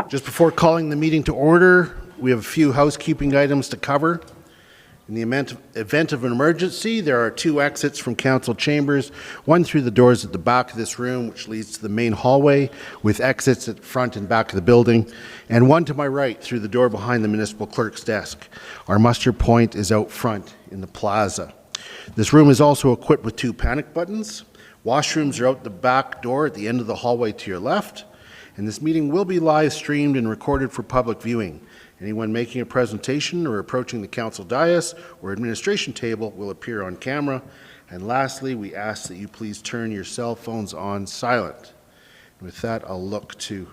Just before calling the meeting to order, we have a few housekeeping items to cover. In the event of an emergency, there are two exits from council chambers, one through the doors at the back of this room, which leads to the main hallway, with exits at front and back of the building, and one to my right through the door behind the municipal clerk's desk. Our muster point is out front in the plaza. This room is also equipped with two panic buttons. Washrooms are out the back door at the end of the hallway to your left, and this meeting will be live streamed and recorded for public viewing. Anyone making a presentation or approaching the council dais or administration table will appear on camera. And lastly, we ask that you please turn your cell phones on silent. And with that, I'll look to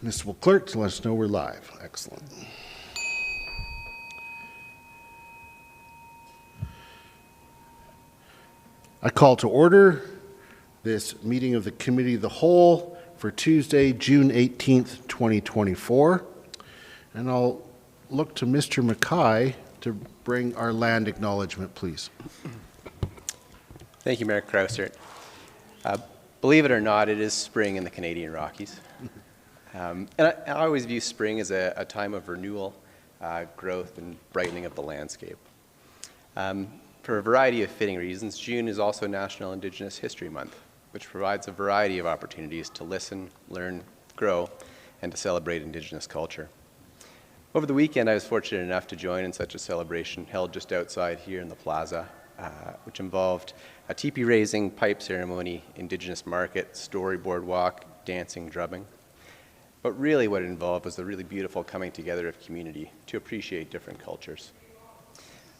municipal clerk to let us know we're live. Excellent. I call to order this meeting of the Committee of the Whole for Tuesday, June 18th, 2024. And I'll look to Mr. Mackay to bring our land acknowledgement, please. Thank you, Mayor Councillor. Believe it or not, it is spring in the Canadian Rockies. And I always view spring as a time of renewal, growth, and brightening of the landscape. For a variety of fitting reasons, June is also National Indigenous History Month, which provides a variety of opportunities to listen, learn, grow, and to celebrate Indigenous culture. Over the weekend, I was fortunate enough to join in such a celebration held just outside here in the plaza, which involved a teepee raising, pipe ceremony, Indigenous market, storyboard walk, dancing, drumming. But really what it involved was the really beautiful coming together of community to appreciate different cultures.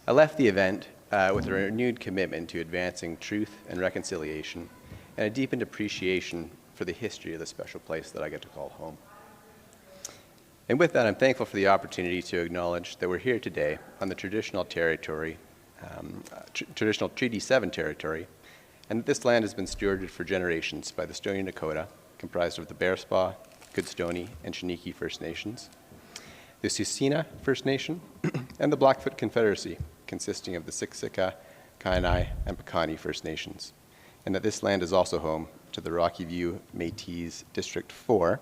I left the event with a renewed commitment to advancing truth and reconciliation, and a deepened appreciation for the history of the special place that I get to call home. And with that, I'm thankful for the opportunity to acknowledge that we're here today on the traditional territory, traditional Treaty 7 territory, and that this land has been stewarded for generations by the Stoney Nakoda, comprised of the Bearspaw, Goodstoney, and Chiniki First Nations, the Tsuut'ina First Nation, and the Blackfoot Confederacy, consisting of the Siksika, Kainai, and Piikani First Nations, and that this land is also home to the Rocky View Métis District 4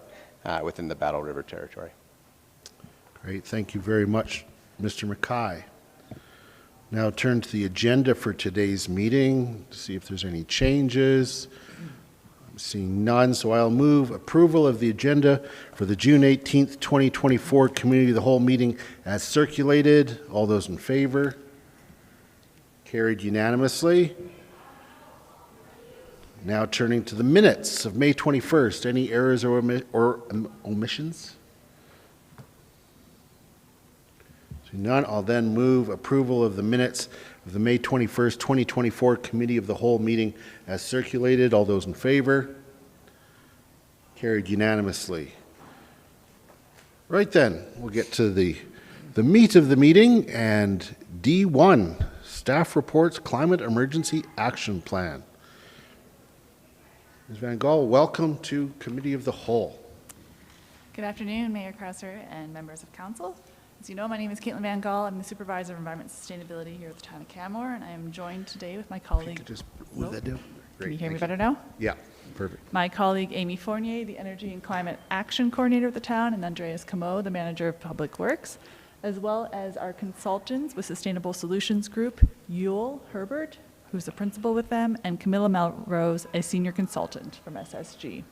within the Battle River Territory. Great, thank you very much, Mr. Mackay. Now turn to the agenda for today's meeting to see if there's any changes. I'm seeing none, so I'll move approval of the agenda for the June 18th, 2024 Committee of the Whole meeting as circulated. All those in favor? Carried unanimously. Now turning to the minutes of May 21st. Any errors or omissions? So none. I'll then move approval of the minutes of the May 21st, 2024 Committee of the Whole meeting as circulated. All those in favor? Carried unanimously. Right then, we'll get to the meat of the meeting, and D1, Staff Reports Climate Emergency Action Plan. Ms. Van Gaal, welcome to Committee of the Whole. Good afternoon, Mayor Councillor and members of Council. As you know, my name is Caitlin Van Gaal. I'm the Supervisor of Environment and Sustainability here at the Town of Canmore, and I am joined today with my colleague. Just move that down. Great, can you hear me better now? Yeah, perfect. My colleague Amy Fournier, the Energy and Climate Action Coordinator of the town, and Andreas Camo, the Manager of Public Works, as well as our consultants with Sustainable Solutions Group, Yule Herbert, who's a principal with them, and Camilla Melrose, a senior consultant from SSG.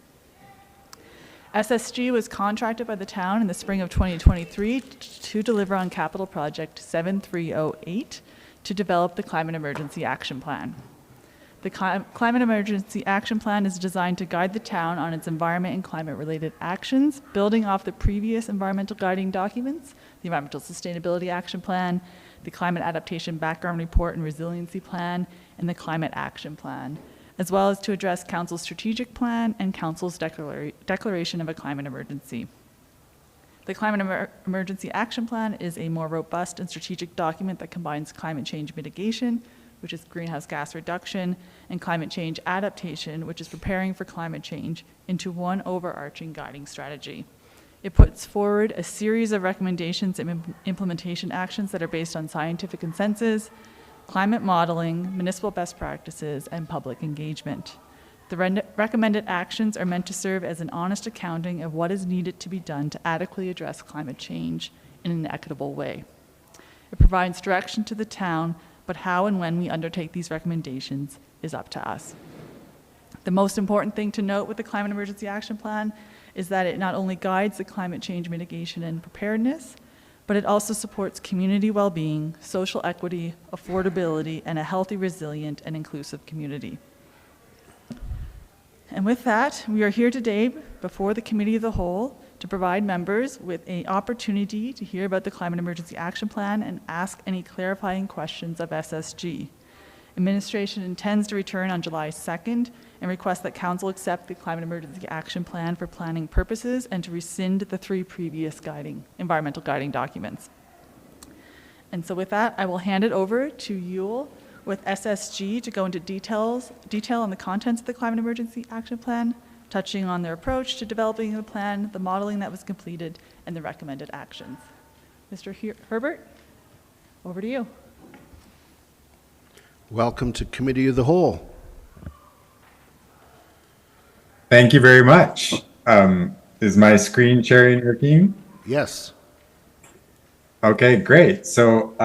SSG was contracted by the town in the spring of 2023 to deliver on Capital Project 7308 to develop the Climate Emergency Action Plan. The Climate Emergency Action Plan is designed to guide the town on its environment and climate-related actions, building off the previous environmental guiding documents, the Environmental Sustainability Action Plan, the Climate Adaptation Background Report and Resiliency Plan, and the Climate Action Plan, as well as to address Council's strategic plan and Council's declaration of a climate emergency. The Climate Emergency Action Plan is a more robust and strategic document that combines climate change mitigation, which is greenhouse gas reduction, and climate change adaptation, which is preparing for climate change, into one overarching guiding strategy. It puts forward a series of recommendations and implementation actions that are based on scientific consensus, climate modeling, municipal best practices, and public engagement. The recommended actions are meant to serve as an honest accounting of what is needed to be done to adequately address climate change in an equitable way. It provides direction to the town, but how and when we undertake these recommendations is up to us. The most important thing to note with the Climate Emergency Action Plan is that it not only guides the climate change mitigation and preparedness, but it also supports community well-being, social equity, affordability, and a healthy, resilient, and inclusive community. And with that, we are here today before the Committee of the Whole to provide members with an opportunity to hear about the Climate Emergency Action Plan and ask any clarifying questions of SSG. Administration intends to return on July 2nd and request that Council accept the Climate Emergency Action Plan for planning purposes and to rescind the 3 previous environmental guiding documents. And so with that, I will hand it over to Yule with SSG to go into detail on the contents of the Climate Emergency Action Plan, touching on their approach to developing the plan, the modeling that was completed, and the recommended actions. Mr. Herbert, over to you. Welcome to Committee of the Whole. Thank you very much. Is my screen sharing working? Yes. Okay, great. So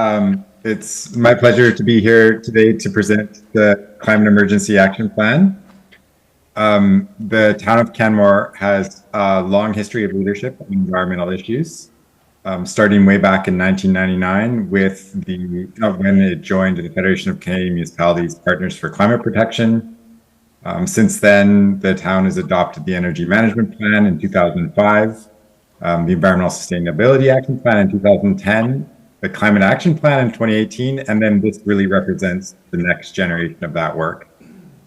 it's my pleasure to be here today to present the Climate Emergency Action Plan. The town of Canmore has a long history of leadership on environmental issues, starting way back in 1999 with when it joined the Federation of Canadian Municipalities Partners for Climate Protection. Since then, the town has adopted the Energy Management Plan in 2005, the Environmental Sustainability Action Plan in 2010, the Climate Action Plan in 2018, and then this really represents the next generation of that work.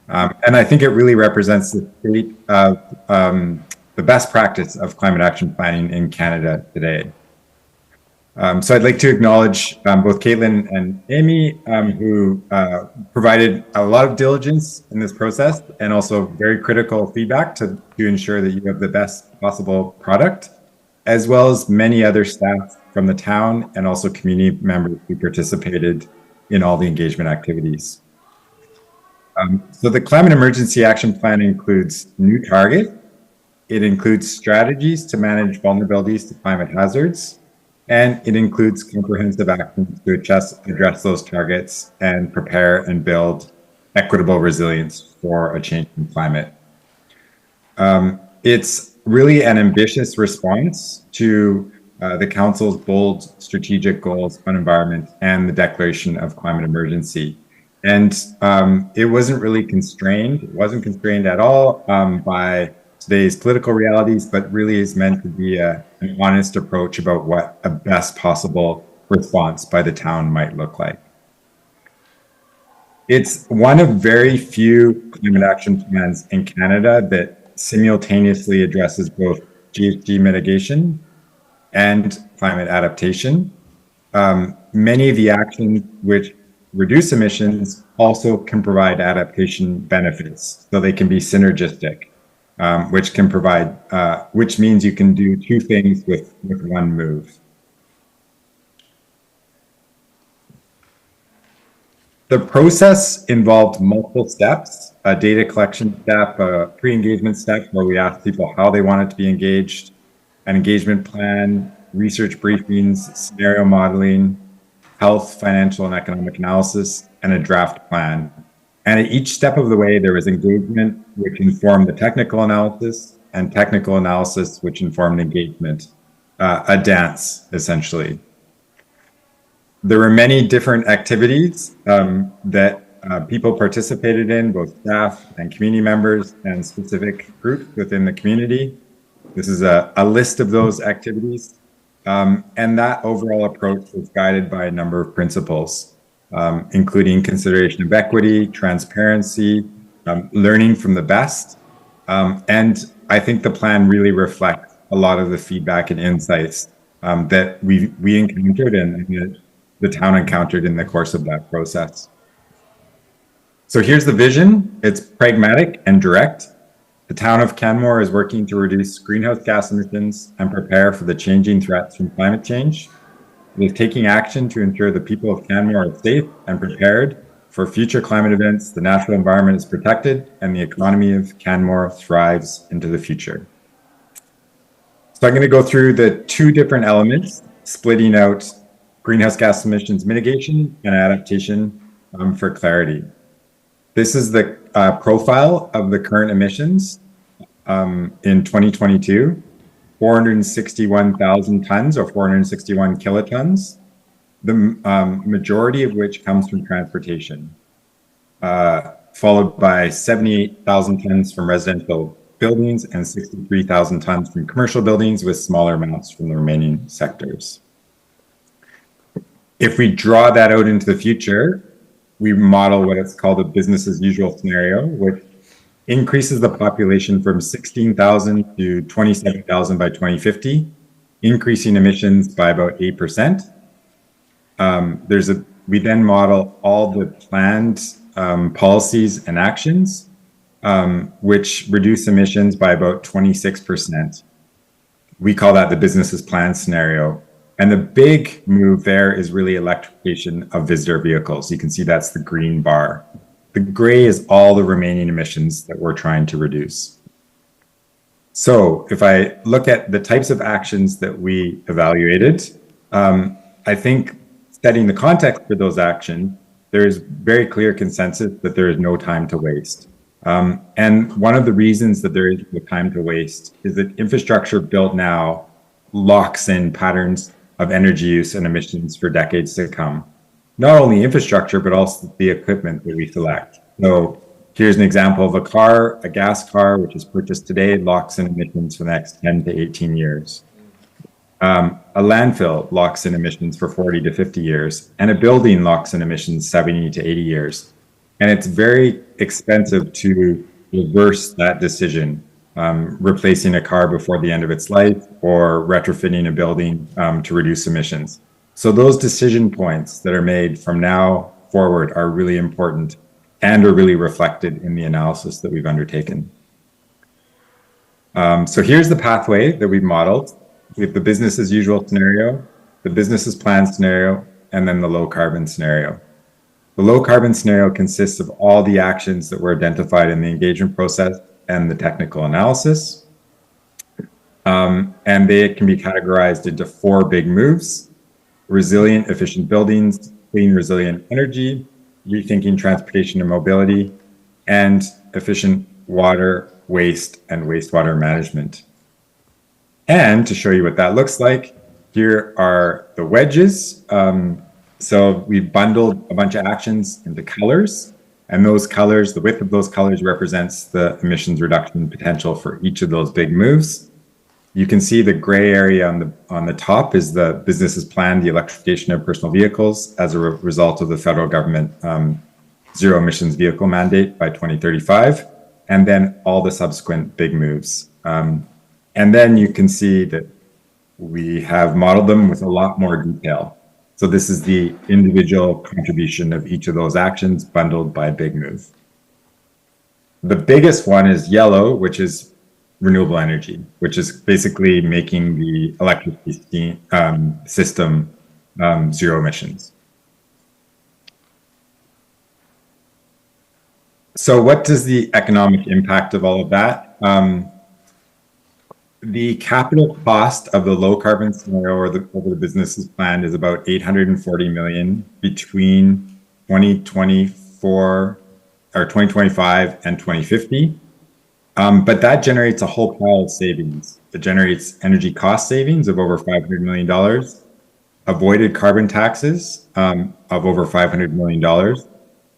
And I think it really represents the state of the best practice of climate action planning in Canada today. So I'd like to acknowledge both Caitlin and Amy, who provided a lot of diligence in this process and also very critical feedback to ensure that you have the best possible product, as well as many other staff from the town and also community members who participated in all the engagement activities. So the Climate Emergency Action Plan includes new targets. It includes strategies to manage vulnerabilities to climate hazards, and it includes comprehensive actions to address those targets and prepare and build equitable resilience for a changing climate. It's really an ambitious response to the Council's bold strategic goals on environment and the declaration of climate emergency. And it wasn't really constrained. It wasn't constrained at all by today's political realities, but really is meant to be an honest approach about what a best possible response by the town might look like. It's one of very few climate action plans in Canada that simultaneously addresses both GHG mitigation and climate adaptation. Many of the actions which reduce emissions also can provide adaptation benefits, so they can be synergistic. Which can provide, which means you can do two things with one move. The process involved multiple steps, a data collection step, a pre-engagement step where we asked people how they wanted to be engaged, an engagement plan, research briefings, scenario modeling, health, financial, and economic analysis, and a draft plan. And at each step of the way, there was engagement, which informed the technical analysis, and technical analysis, which informed engagement, a dance, essentially. There were many different activities that people participated in, both staff and community members and specific groups within the community. This is a list of those activities. And that overall approach was guided by a number of principles, including consideration of equity, transparency, learning from the best. And I think the plan really reflects a lot of the feedback and insights that we encountered and the town encountered in the course of that process. So here's the vision. It's pragmatic and direct. The town of Canmore is working to reduce greenhouse gas emissions and prepare for the changing threats from climate change. It is taking action to ensure the people of Canmore are safe and prepared For future climate events, the natural environment is protected and the economy of Canmore thrives into the future. So I'm going to go through the two different elements, splitting out greenhouse gas emissions mitigation and adaptation for clarity. This is the profile of the current emissions in 2022, 461,000 tons or 461 kilotons, the majority of which comes from transportation, followed by 78,000 tons from residential buildings and 63,000 tons from commercial buildings, with smaller amounts from the remaining sectors. If we draw that out into the future, we model what it's called a business as usual scenario, which increases the population from 16,000 to 27,000 by 2050, increasing emissions by about 8%. We then model all the planned policies and actions, which reduce emissions by about 26%. We call that the business as planned scenario. And the big move there is really electrification of visitor vehicles. You can see that's the green bar. The gray is all the remaining emissions that we're trying to reduce. So if I look at the types of actions that we evaluated, I think setting the context for those actions, there is very clear consensus that there is no time to waste. And one of the reasons that there is no time to waste is that infrastructure built now locks in patterns of energy use and emissions for decades to come. Not only infrastructure, but also the equipment that we select. So here's an example of a car, a gas car, which is purchased today, locks in emissions for the next 10 to 18 years. A landfill locks in emissions for 40 to 50 years, and a building locks in emissions 70 to 80 years. And it's very expensive to reverse that decision, replacing a car before the end of its life or retrofitting a building to reduce emissions. So those decision points that are made from now forward are really important and are really reflected in the analysis that we've undertaken. So here's the pathway that we've modeled. We have the business as usual scenario, the business as planned scenario, and then the low carbon scenario. The low carbon scenario consists of all the actions that were identified in the engagement process and the technical analysis. And they can be categorized into 4 big moves: resilient, efficient buildings, clean, resilient energy, rethinking transportation and mobility, and efficient water, waste, and wastewater management. And to show you what that looks like, here are the wedges. So we've bundled a bunch of actions into colors, and those colors, the width of those colors represents the emissions reduction potential for each of those big moves. You can see the gray area on the top is the business as planned, the electrification of personal vehicles as a result of the federal government zero emissions vehicle mandate by 2035, and then all the subsequent big moves. And then you can see that we have modeled them with a lot more detail. So this is the individual contribution of each of those actions bundled by big move. The biggest one is yellow, which is renewable energy, which is basically making the electricity system zero emissions. So what does the economic impact of all of that? The capital cost of the low carbon scenario over the business as planned is about 840 million between 2024 or 2025 and 2050. But that generates a whole pile of savings. It generates energy cost savings of over $500 million, avoided carbon taxes of over $500 million.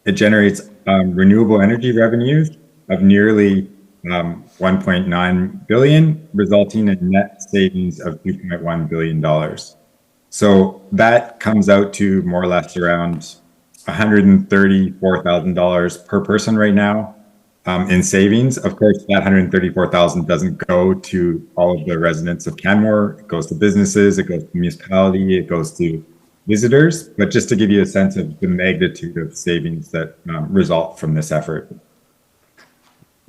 It generates renewable energy revenues of nearly 1.9 billion, resulting in net savings of $2.1 billion. So that comes out to more or less around $134,000 per person right now in savings. Of course, that $134,000 doesn't go to all of the residents of Canmore. It goes to businesses, it goes to municipality, it goes to visitors. But just to give you a sense of the magnitude of savings that result from this effort.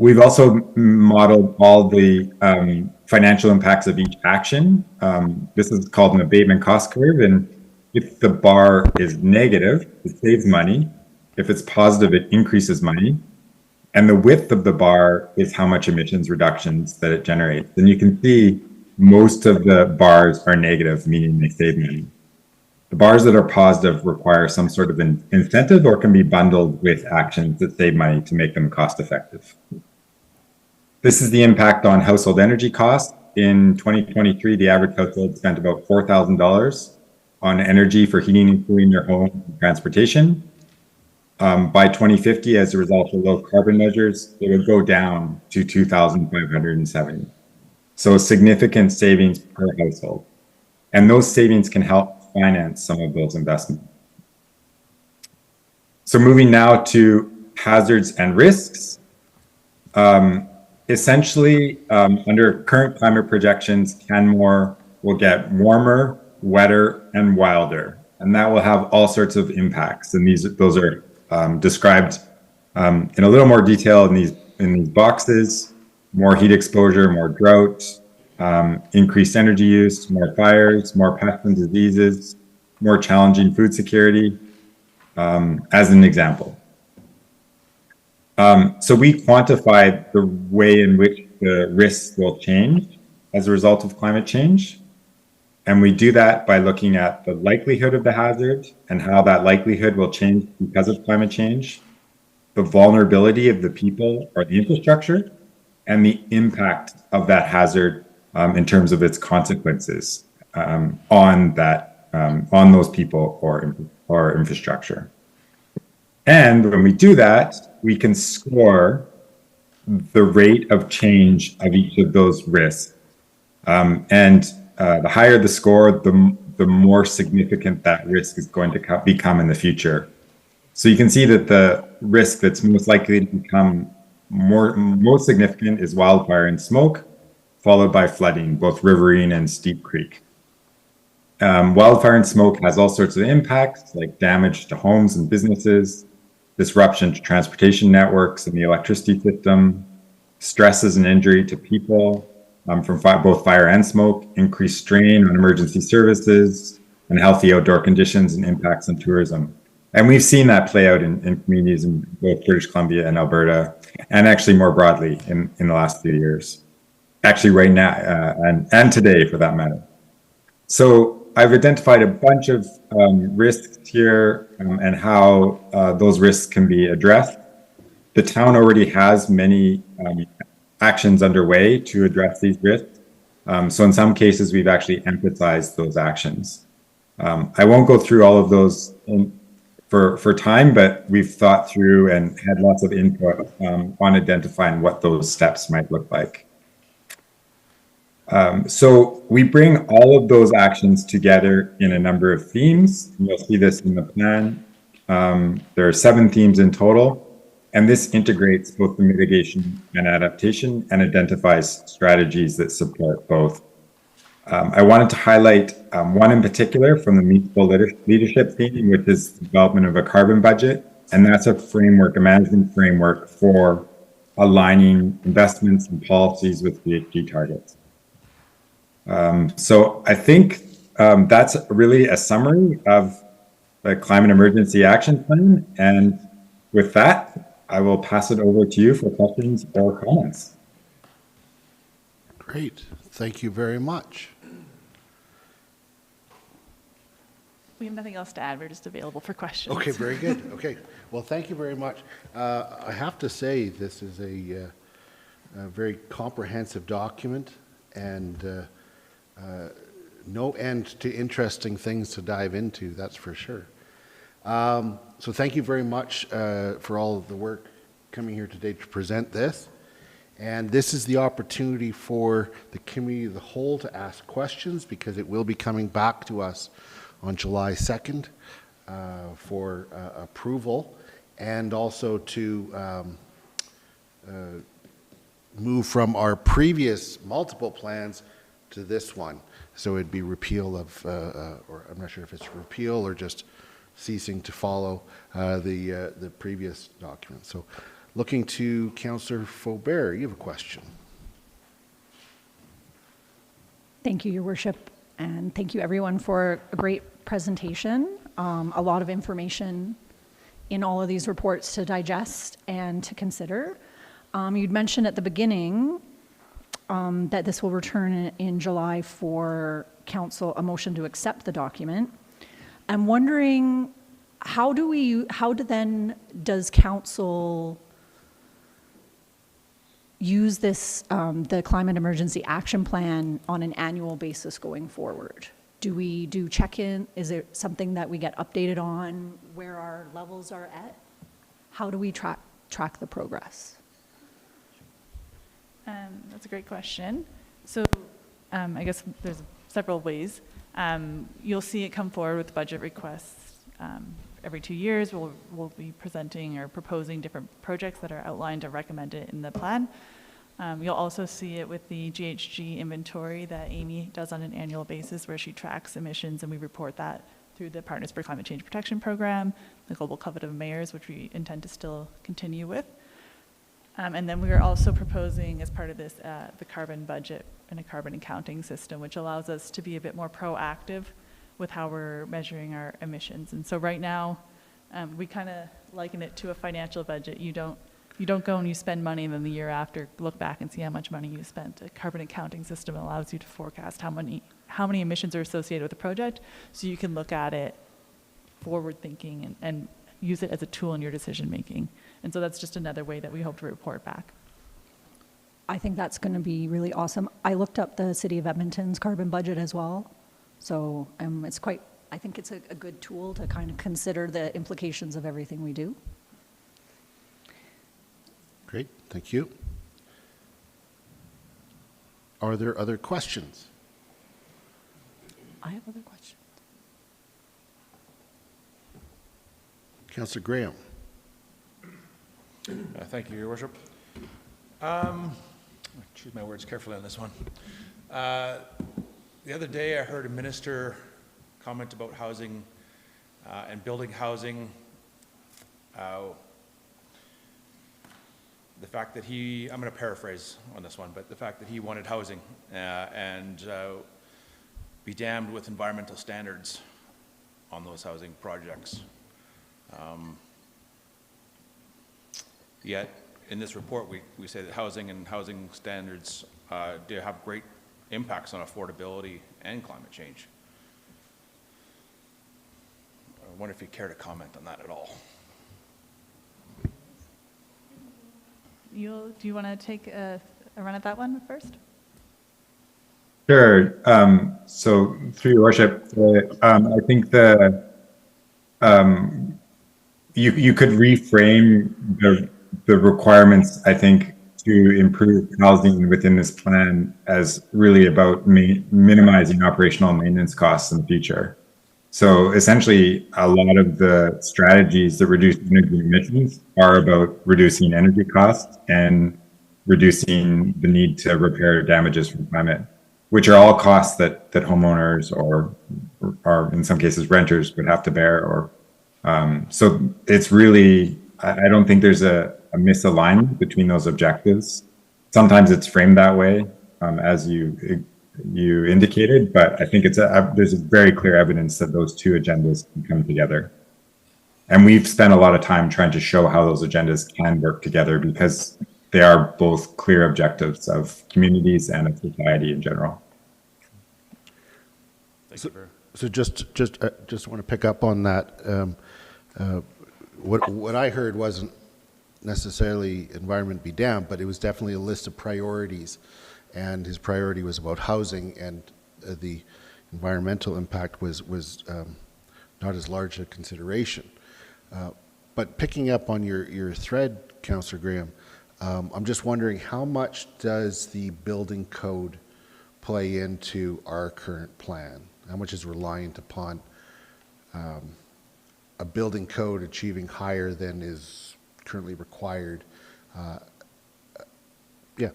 We've also modeled all the financial impacts of each action. This is called an abatement cost curve. And if the bar is negative, it saves money. If it's positive, it increases money. And the width of the bar is how much emissions reductions that it generates. And you can see most of the bars are negative, meaning they save money. The bars that are positive require some sort of an incentive or can be bundled with actions that save money to make them cost effective. This is the impact on household energy costs. In 2023, the average household spent about $4,000 on energy for heating and cooling their home and transportation. By 2050, as a result of low carbon measures, it would go down to 2,570. So significant savings per household. And those savings can help finance some of those investments. So moving now to hazards and risks. Essentially, under current climate projections, Canmore will get warmer, wetter, and wilder. And that will have all sorts of impacts. And those are described in a little more detail in these boxes: more heat exposure, more drought, increased energy use, more fires, more pests and diseases, more challenging food security, as an example. So we quantified the way in which the risks will change as a result of climate change. And we do that by looking at the likelihood of the hazard and how that likelihood will change because of climate change, the vulnerability of the people or the infrastructure, and the impact of that hazard in terms of its consequences on those people or infrastructure. And when we do that, we can score the rate of change of each of those risks. The higher the score, the more significant that risk is going to become in the future. So you can see that the risk that's most likely to become most significant is wildfire and smoke, followed by flooding, both riverine and steep creek. Wildfire and smoke has all sorts of impacts, like damage to homes and businesses, disruption to transportation networks and the electricity system, stresses and injury to people from both fire and smoke, increased strain on emergency services, and healthy outdoor conditions and impacts on tourism. And we've seen that play out in communities in both British Columbia and Alberta, and actually more broadly in the last few years. Actually right now, and today for that matter. So I've identified a bunch of risks here and how those risks can be addressed. The town already has many actions underway to address these risks. So in some cases, we've actually emphasized those actions. I won't go through all of those for time, but we've thought through and had lots of input on identifying what those steps might look like. So we bring all of those actions together in a number of themes. You'll see this in the plan. There are 7 themes in total, and this integrates both the mitigation and adaptation and identifies strategies that support both. I wanted to highlight one in particular from the municipal leadership theme, which is the development of a carbon budget, and that's a management framework for aligning investments and policies with GHG targets. So I think that's really a summary of the Climate Emergency Action Plan. And with that, I will pass it over to you for questions or comments. Great. Thank you very much. We have nothing else to add. We're just available for questions. Okay, very good. Okay. Well, thank you very much. I have to say this is a very comprehensive document and no end to interesting things to dive into, that's for sure. So thank you very much for all of the work coming here today to present this. And this is the opportunity for the committee of the whole to ask questions, because it will be coming back to us on July 2nd for approval, and also to move from our previous multiple plans to this one. So it'd be repeal of, or I'm not sure if it's repeal or just ceasing to follow the previous document. So looking to Councillor Faubert, you have a question. Thank you, Your Worship, and thank you everyone for a great presentation. A lot of information in all of these reports to digest and to consider. You'd mentioned at the beginning that this will return in July for council, a motion to accept the document. I'm wondering, does council use this, the climate emergency action plan on an annual basis going forward? Do we do check-in? Is it something that we get updated on where our levels are at? How do we track the progress? That's a great question. So I guess there's several ways. You'll see it come forward with budget requests. Every 2 years, we'll be presenting or proposing different projects that are outlined or recommended in the plan. You'll also see it with the GHG inventory that Amy does on an annual basis, where she tracks emissions, and we report that through the Partners for Climate Change Protection Program, the Global Covenant of Mayors, which we intend to still continue with. And then we are also proposing, as part of this, the carbon budget and a carbon accounting system, which allows us to be a bit more proactive with how we're measuring our emissions. And so right now, we kind of liken it to a financial budget. You don't go and you spend money and then the year after look back and see how much money you spent. A carbon accounting system allows you to forecast how many emissions are associated with the project, so you can look at it forward thinking and use it as a tool in your decision making. And so that's just another way that we hope to report back. I think that's going to be really awesome. I looked up the City of Edmonton's carbon budget as well. So I think it's a good tool to kind of consider the implications of everything we do. Great, thank you. Are there other questions? I have other questions. Councillor Graham. Thank you, Your Worship. Choose my words carefully on this one. The other day I heard a minister comment about housing and building housing. The fact that I'm going to paraphrase on this one, but the fact that he wanted housing and be damned with environmental standards on those housing projects. Yet, in this report, we say that housing and housing standards do have great impacts on affordability and climate change. I wonder if you care to comment on that at all. Do you want to take a run at that one first? Sure. So through your worship, I think you could reframe the requirements, I think, to improve housing within this plan as really about minimizing operational maintenance costs in the future. So essentially, a lot of the strategies that reduce energy emissions are about reducing energy costs and reducing the need to repair damages from climate, which are all costs that homeowners or in some cases renters would have to bear. So it's really, I don't think there's a misalignment between those objectives. Sometimes it's framed that way, as you indicated, but I think there's very clear evidence that those two agendas can come together. And we've spent a lot of time trying to show how those agendas can work together because they are both clear objectives of communities and of society in general. So just want to pick up on that. What I heard wasn't necessarily environment be damned, but it was definitely a list of priorities, and his priority was about housing, and the environmental impact was not as large a consideration. But picking up on your thread, Councillor Graham, I'm just wondering, how much does the building code play into our current plan? How much is reliant upon a building code achieving higher than is currently required? Yeah.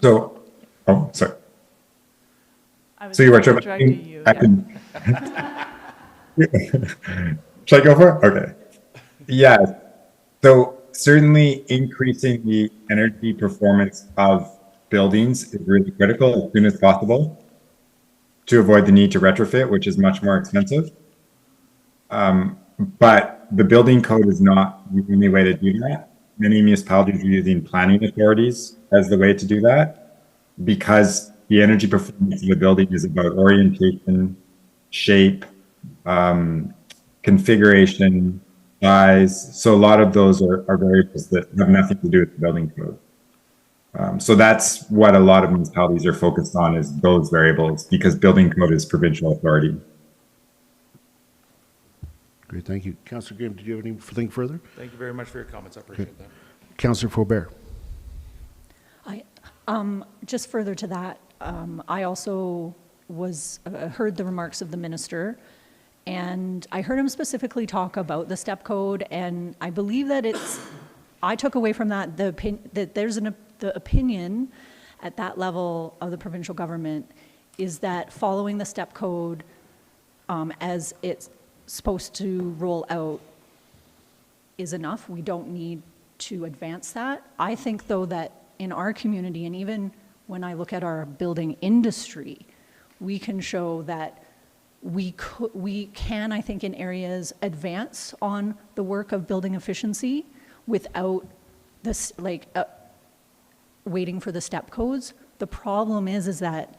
So, sorry. I So you were talking directing you. Should I go for it? Okay. Yeah. So certainly increasing the energy performance of buildings is really critical as soon as possible to avoid the need to retrofit, which is much more expensive. But the building code is not the only way to do that. Many municipalities are using planning authorities as the way to do that because the energy performance of the building is about orientation, shape, configuration, size. So a lot of those are variables that have nothing to do with the building code. So that's what a lot of municipalities are focused on, is those variables, because building code is provincial authority. Great, thank you. Councillor Graham, did you have anything further? Thank you very much for your comments. I appreciate that. Councillor Faubert. Just further to that, I also heard the remarks of the minister, and I heard him specifically talk about the step code, and I believe that I took away from that that there's the opinion at that level of the provincial government is that following the step code as it's supposed to roll out is enough. We don't need to advance that. I think, though, that in our community, and even when I look at our building industry, we can show that we can, I think, in areas, advance on the work of building efficiency without this, waiting for the step codes. The problem is that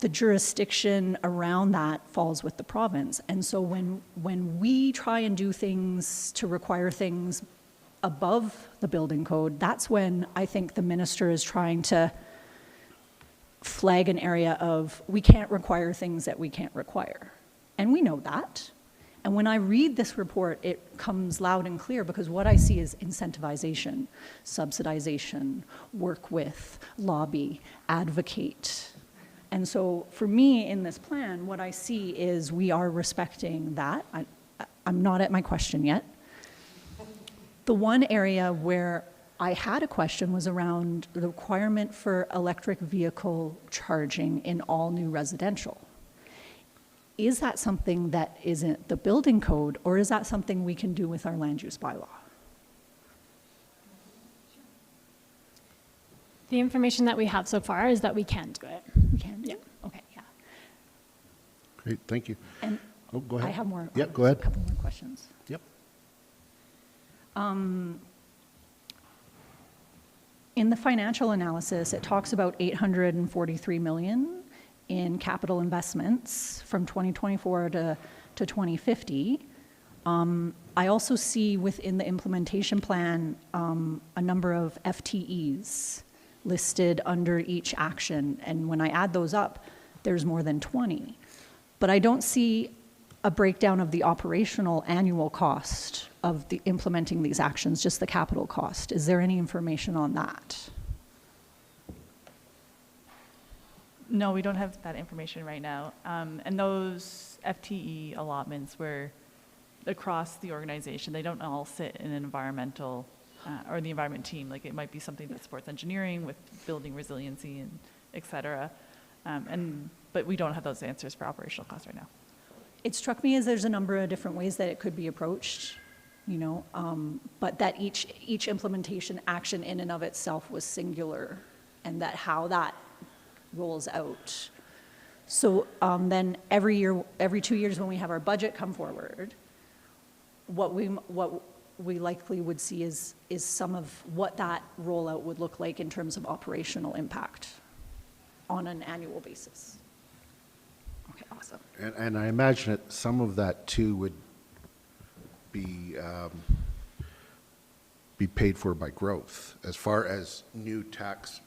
the jurisdiction around that falls with the province. And so when we try and do things to require things above the building code, that's when I think the minister is trying to flag an area of, we can't require things that we can't require. And we know that. And when I read this report, it comes loud and clear, because what I see is incentivization, subsidization, work with, lobby, advocate. And so for me in this plan, what I see is we are respecting that. I'm not at my question yet. The one area where I had a question was around the requirement for electric vehicle charging in all new residential. Is that something that isn't the building code, or is that something we can do with our land use bylaw? The information that we have so far is that we can do it. We can? Yeah. Okay, yeah. Great, thank you. And Oh, go ahead. I have more. Yep, go ahead. A couple more questions. Yep. In the financial analysis, it talks about 843 million in capital investments from 2024 to 2050. I also see within the implementation plan a number of FTEs listed under each action, and when I add those up, there's more than 20. But I don't see a breakdown of the operational annual cost of the implementing these actions, just the capital cost. Is there any information on that? No, we don't have that information right now. And those FTE allotments were across the organization. They don't all sit in an environmental or the environment team. Like, it might be something that supports engineering with building resiliency and et cetera. But we don't have those answers for operational costs right now. It struck me as there's a number of different ways that it could be approached, but that each implementation action in and of itself was singular, and that how that rolls out. So then every 2 years when we have our budget come forward, what we likely would see is some of what that rollout would look like in terms of operational impact on an annual basis. Okay, awesome. And I imagine that some of that too would be paid for by growth, as far as new tax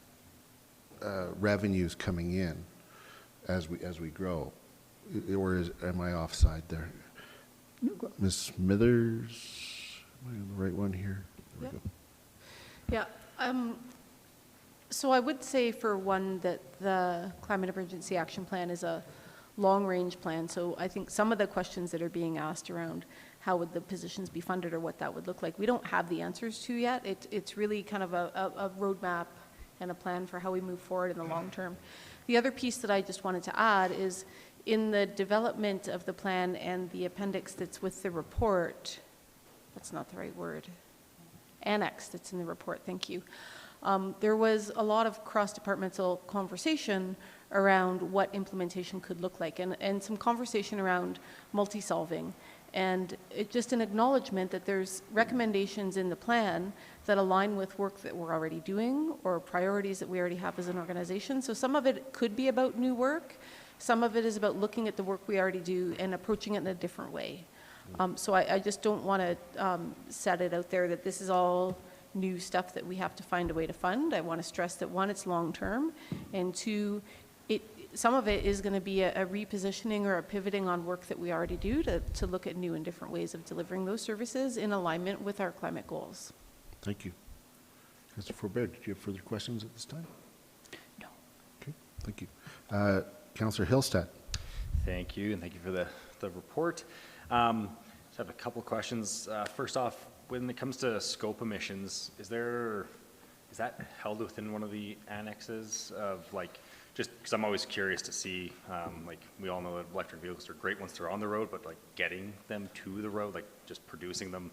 revenues coming in as we grow. Or am I offside there? Ms. Smithers, am I on the right one here? There we go. Yeah. So I would say, for one, that the Climate Emergency Action Plan is a long-range plan. So I think some of the questions that are being asked around how would the positions be funded or what that would look like, we don't have the answers to yet. It's really kind of a roadmap and a plan for how we move forward in the long term. The other piece that I just wanted to add is, in the development of the plan and the appendix that's with the report, that's not the right word, annex that's in the report, thank you. There was a lot of cross-departmental conversation around what implementation could look like, and some conversation around multi-solving. And just an acknowledgement that there's recommendations in the plan that align with work that we're already doing or priorities that we already have as an organization. So some of it could be about new work. Some of it is about looking at the work we already do and approaching it in a different way. So I just don't want to set it out there that this is all new stuff that we have to find a way to fund. I want to stress that, one, it's long-term, and two, some of it is going to be a repositioning or a pivoting on work that we already do to look at new and different ways of delivering those services in alignment with our climate goals. Thank you. Councillor Forbert, did you have further questions at this time? No. Okay, thank you. Councillor Hillstead. Thank you, and thank you for the report. Just have a couple questions. First off, when it comes to scope emissions, is that held within one of the annexes of, like, just because I'm always curious to see, like, we all know that electric vehicles are great once they're on the road, but like getting them to the road, like just producing them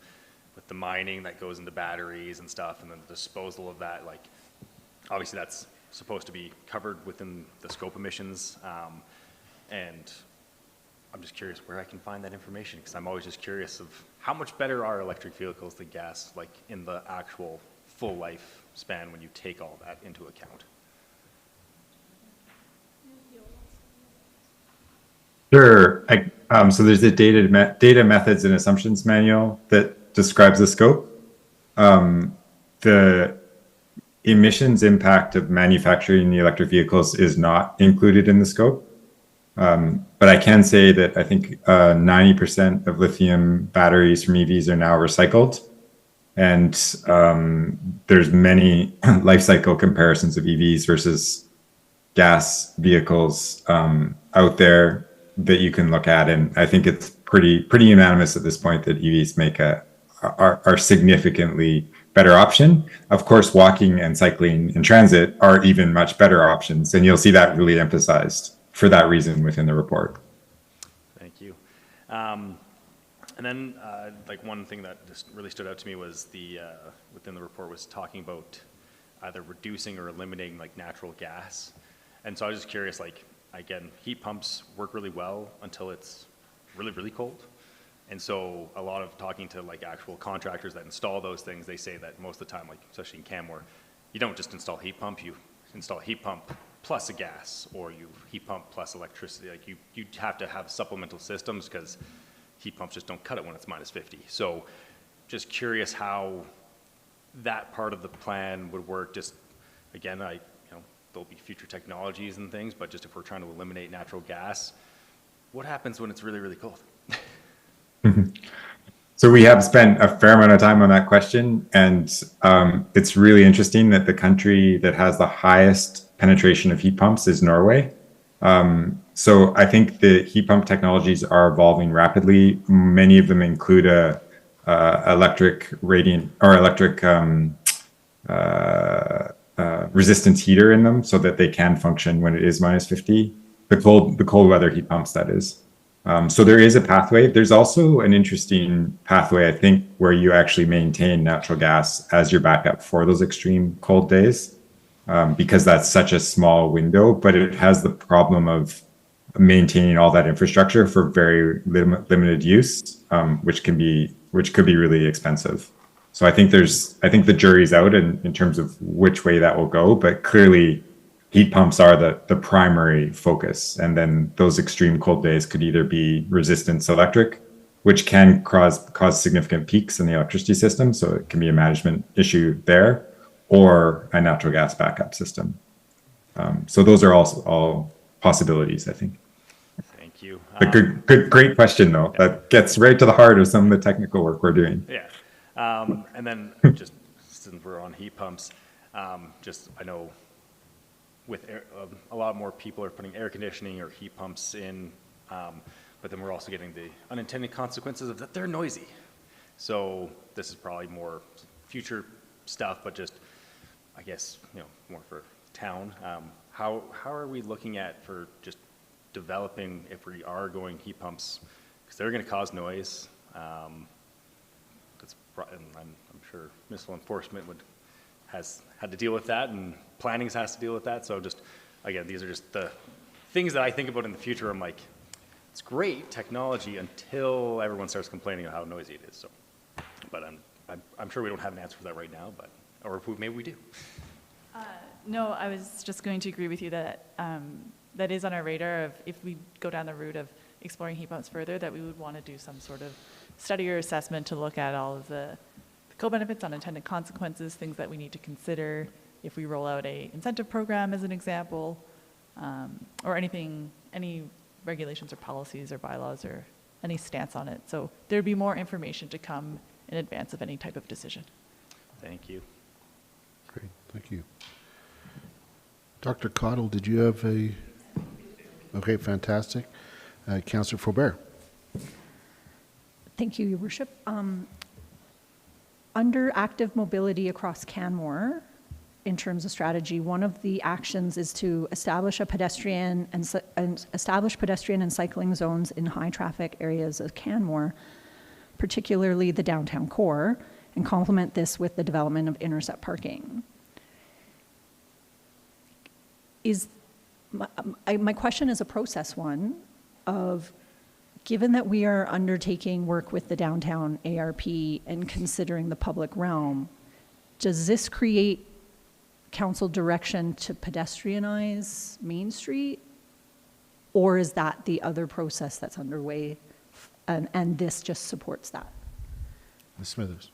with the mining that goes into batteries and stuff, and then the disposal of that, like, obviously that's supposed to be covered within the scope emissions. And I'm just curious where I can find that information, because I'm always just curious of how much better are electric vehicles than gas, like in the actual full life span when you take all that into account. Sure. So there's a data methods and assumptions manual that describes the scope. The emissions impact of manufacturing the electric vehicles is not included in the scope. But I can say that I think 90% of lithium batteries from EVs are now recycled. And there's many life cycle comparisons of EVs versus gas vehicles out there that you can look at. And I think it's pretty unanimous at this point that EVs are significantly better option. Of course, walking and cycling in transit are even much better options. And you'll see that really emphasized for that reason within the report. Thank you. And then, like, one thing that just really stood out to me was within the report was talking about either reducing or eliminating, like, natural gas. And so I was just curious, like, again, heat pumps work really well until it's really, really cold. And so a lot of talking to, like, actual contractors that install those things, they say that most of the time, like, especially in Canmore, you don't just install heat pump, you install heat pump plus a gas, or you heat pump plus electricity. Like, you have to have supplemental systems because heat pumps just don't cut it when it's -50. So just curious how that part of the plan would work. Just, again, there'll be future technologies and things, but just if we're trying to eliminate natural gas, what happens when it's really, really cold? So we have spent a fair amount of time on that question, and it's really interesting that the country that has the highest penetration of heat pumps is Norway. So I think the heat pump technologies are evolving rapidly. Many of them include a electric radiant or electric resistance heater in them, so that they can function when it is -50. The cold weather heat pumps, that is. So there is a pathway. There's also an interesting pathway, I think, where you actually maintain natural gas as your backup for those extreme cold days, because that's such a small window, but it has the problem of maintaining all that infrastructure for very limited use, which could be really expensive. So I think the jury's out in terms of which way that will go, but clearly heat pumps are the primary focus. And then those extreme cold days could either be resistance electric, which can cause significant peaks in the electricity system. So it can be a management issue there, or a natural gas backup system. So those are also all possibilities, I think. Thank you. But great question, though. Yeah. That gets right to the heart of some of the technical work we're doing. Yeah. And then just since we're on heat pumps, I know with a lot more people are putting air conditioning or heat pumps in, but then we're also getting the unintended consequences of that they're noisy. So this is probably more future stuff, but just, I guess, more for town. How are we looking at for just developing, if we are going heat pumps, because they're going to cause noise. And I'm sure municipal enforcement has had to deal with that, and planning has to deal with that. So just again, these are just the things that I think about in the future. I'm like, it's great technology until everyone starts complaining about how noisy it is. So, but I'm sure we don't have an answer for that right now, but, or maybe we do. No, I was just going to agree with you that that is on our radar of if we go down the route of exploring heat pumps further, that we would want to do some sort of study or assessment to look at all of the co-benefits, unintended consequences, things that we need to consider if we roll out a incentive program as an example, or anything, any regulations or policies or bylaws or any stance on it. So there'd be more information to come in advance of any type of decision. Thank you. Great, thank you. Dr. Cottle, did you have a... Okay, fantastic. Councillor Faubert. Thank you, Your Worship. Under active mobility across Canmore, in terms of strategy, one of the actions is to establish a pedestrian and cycling zones in high traffic areas of Canmore, particularly the downtown core, and complement this with the development of intercept parking. My question is a process one of, given that we are undertaking work with the downtown ARP and considering the public realm, does this create council direction to pedestrianize Main Street? Or is that the other process that's underway and this just supports that? Ms. Smithers.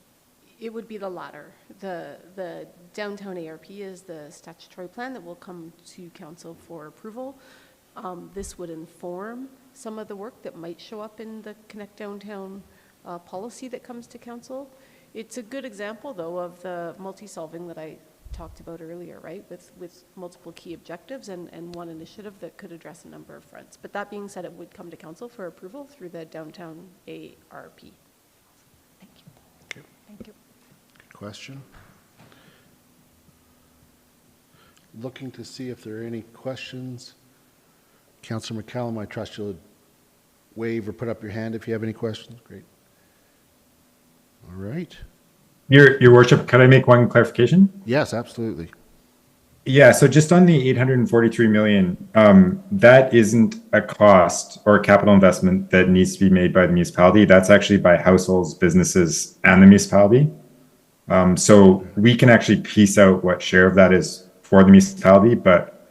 It would be the latter. The downtown ARP is the statutory plan that will come to council for approval. This would inform some of the work that might show up in the Connect Downtown policy that comes to council. It's a good example, though, of the multi-solving that I talked about earlier, right, with multiple key objectives and one initiative that could address a number of fronts. But that being said, it would come to council for approval through the downtown ARP. Thank you. Okay. Thank you. Good question. Looking to see if there are any questions. Councillor McCallum, I trust you'll wave or put up your hand if you have any questions. Great. All right. Your Worship, could I make one clarification? Yes, absolutely. Yeah, so just on the 843 million, that isn't a cost or a capital investment that needs to be made by the municipality. That's actually by households, businesses, and the municipality. So we can actually piece out what share of that is for the municipality, but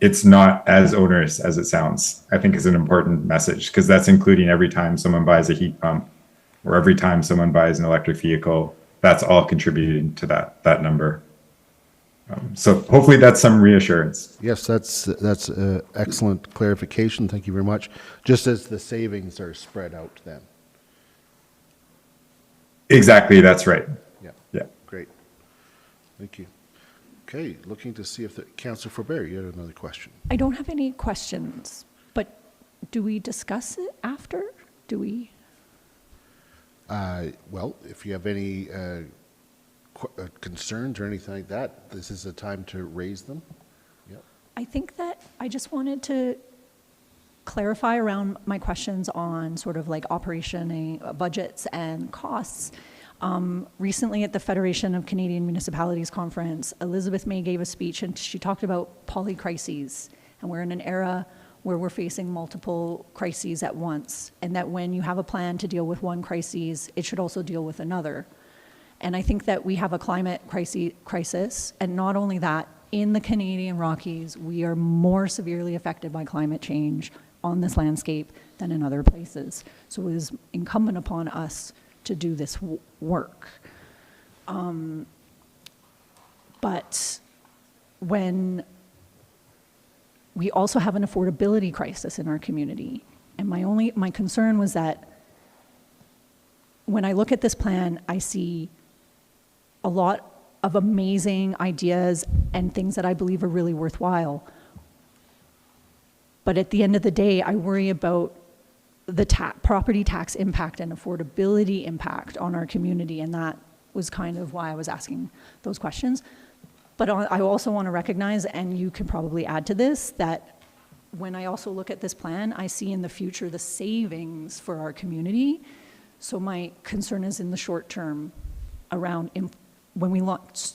it's not as onerous as it sounds, I think is an important message, because that's including every time someone buys a heat pump or every time someone buys an electric vehicle. That's all contributing to that number. So hopefully that's some reassurance. Yes, that's excellent clarification. Thank you very much. Just as the savings are spread out then. Exactly, that's right. Yeah. Yeah. Great. Thank you. Okay, looking to see if Councillor Faubert, you had another question. I don't have any questions, but do we discuss it after? Do we? Well, if you have any concerns or anything like that, this is the time to raise them. Yep. I think that I just wanted to clarify around my questions on sort of like operation budgets and costs. Recently at the Federation of Canadian Municipalities Conference, Elizabeth May gave a speech and she talked about polycrises, and we're in an era where we're facing multiple crises at once, and that when you have a plan to deal with one crisis, it should also deal with another. And I think that we have a climate crisis, and not only that, in the Canadian Rockies, we are more severely affected by climate change on this landscape than in other places. So it is incumbent upon us to do this work. But when we also have an affordability crisis in our community, and my concern was that when I look at this plan, I see a lot of amazing ideas and things that I believe are really worthwhile. But at the end of the day, I worry about the property tax impact and affordability impact on our community, and that was kind of why I was asking those questions. But I also want to recognize, and you can probably add to this, that when I also look at this plan, I see in the future the savings for our community. So my concern is in the short term around when we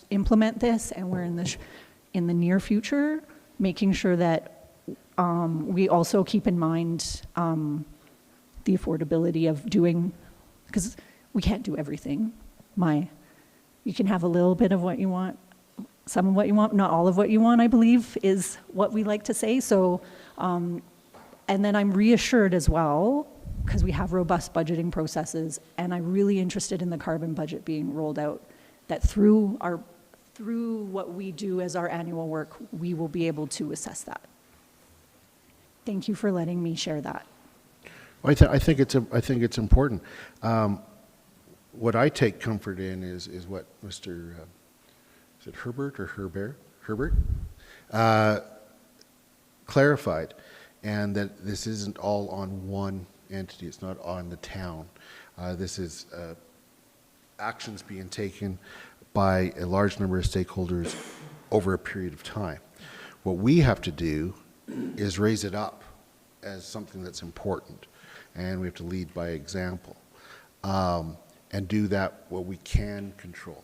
implement this, and we're in the near future, making sure that we also keep in mind the affordability of doing, because we can't do everything. You can have a little bit of what you want, some of what you want, not all of what you want, I believe, is what we like to say. So, and then I'm reassured as well, because we have robust budgeting processes, and I'm really interested in the carbon budget being rolled out, that through what we do as our annual work, we will be able to assess that. Thank you for letting me share that. I think it's important. What I take comfort in is what Mr. Is it Herbert or Herbert clarified, and that this isn't all on one entity. It's not on the town. This is actions being taken by a large number of stakeholders over a period of time. What we have to do is raise it up as something that's important, and we have to lead by example, and do that what we can control,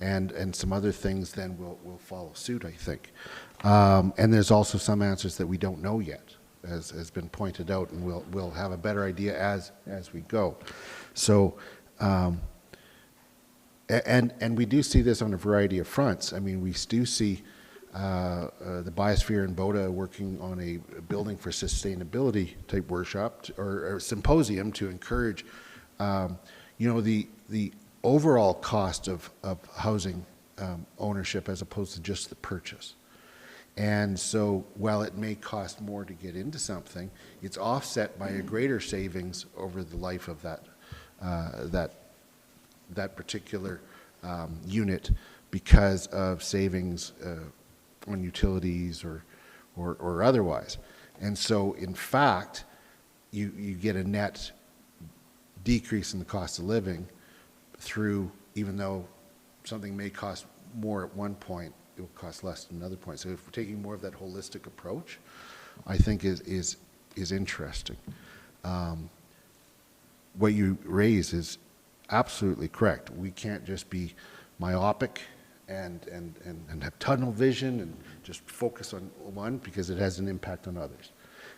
and some other things then will follow suit, I think. And there's also some answers that we don't know yet, as has been pointed out, and we'll have a better idea as we go. So, and we do see this on a variety of fronts. I mean, we do see the Biosphere in Boda working on a building for sustainability type workshop or symposium to encourage, the overall cost of housing ownership as opposed to just the purchase. And so while it may cost more to get into something, it's offset by a greater savings over the life of that particular unit because of savings on utilities or otherwise. And so in fact, you get a net decrease in the cost of living through, even though something may cost more at one point, it will cost less at another point. So if we're taking more of that holistic approach, I think is interesting. What you raise is absolutely correct. We can't just be myopic and have tunnel vision and just focus on one, because it has an impact on others.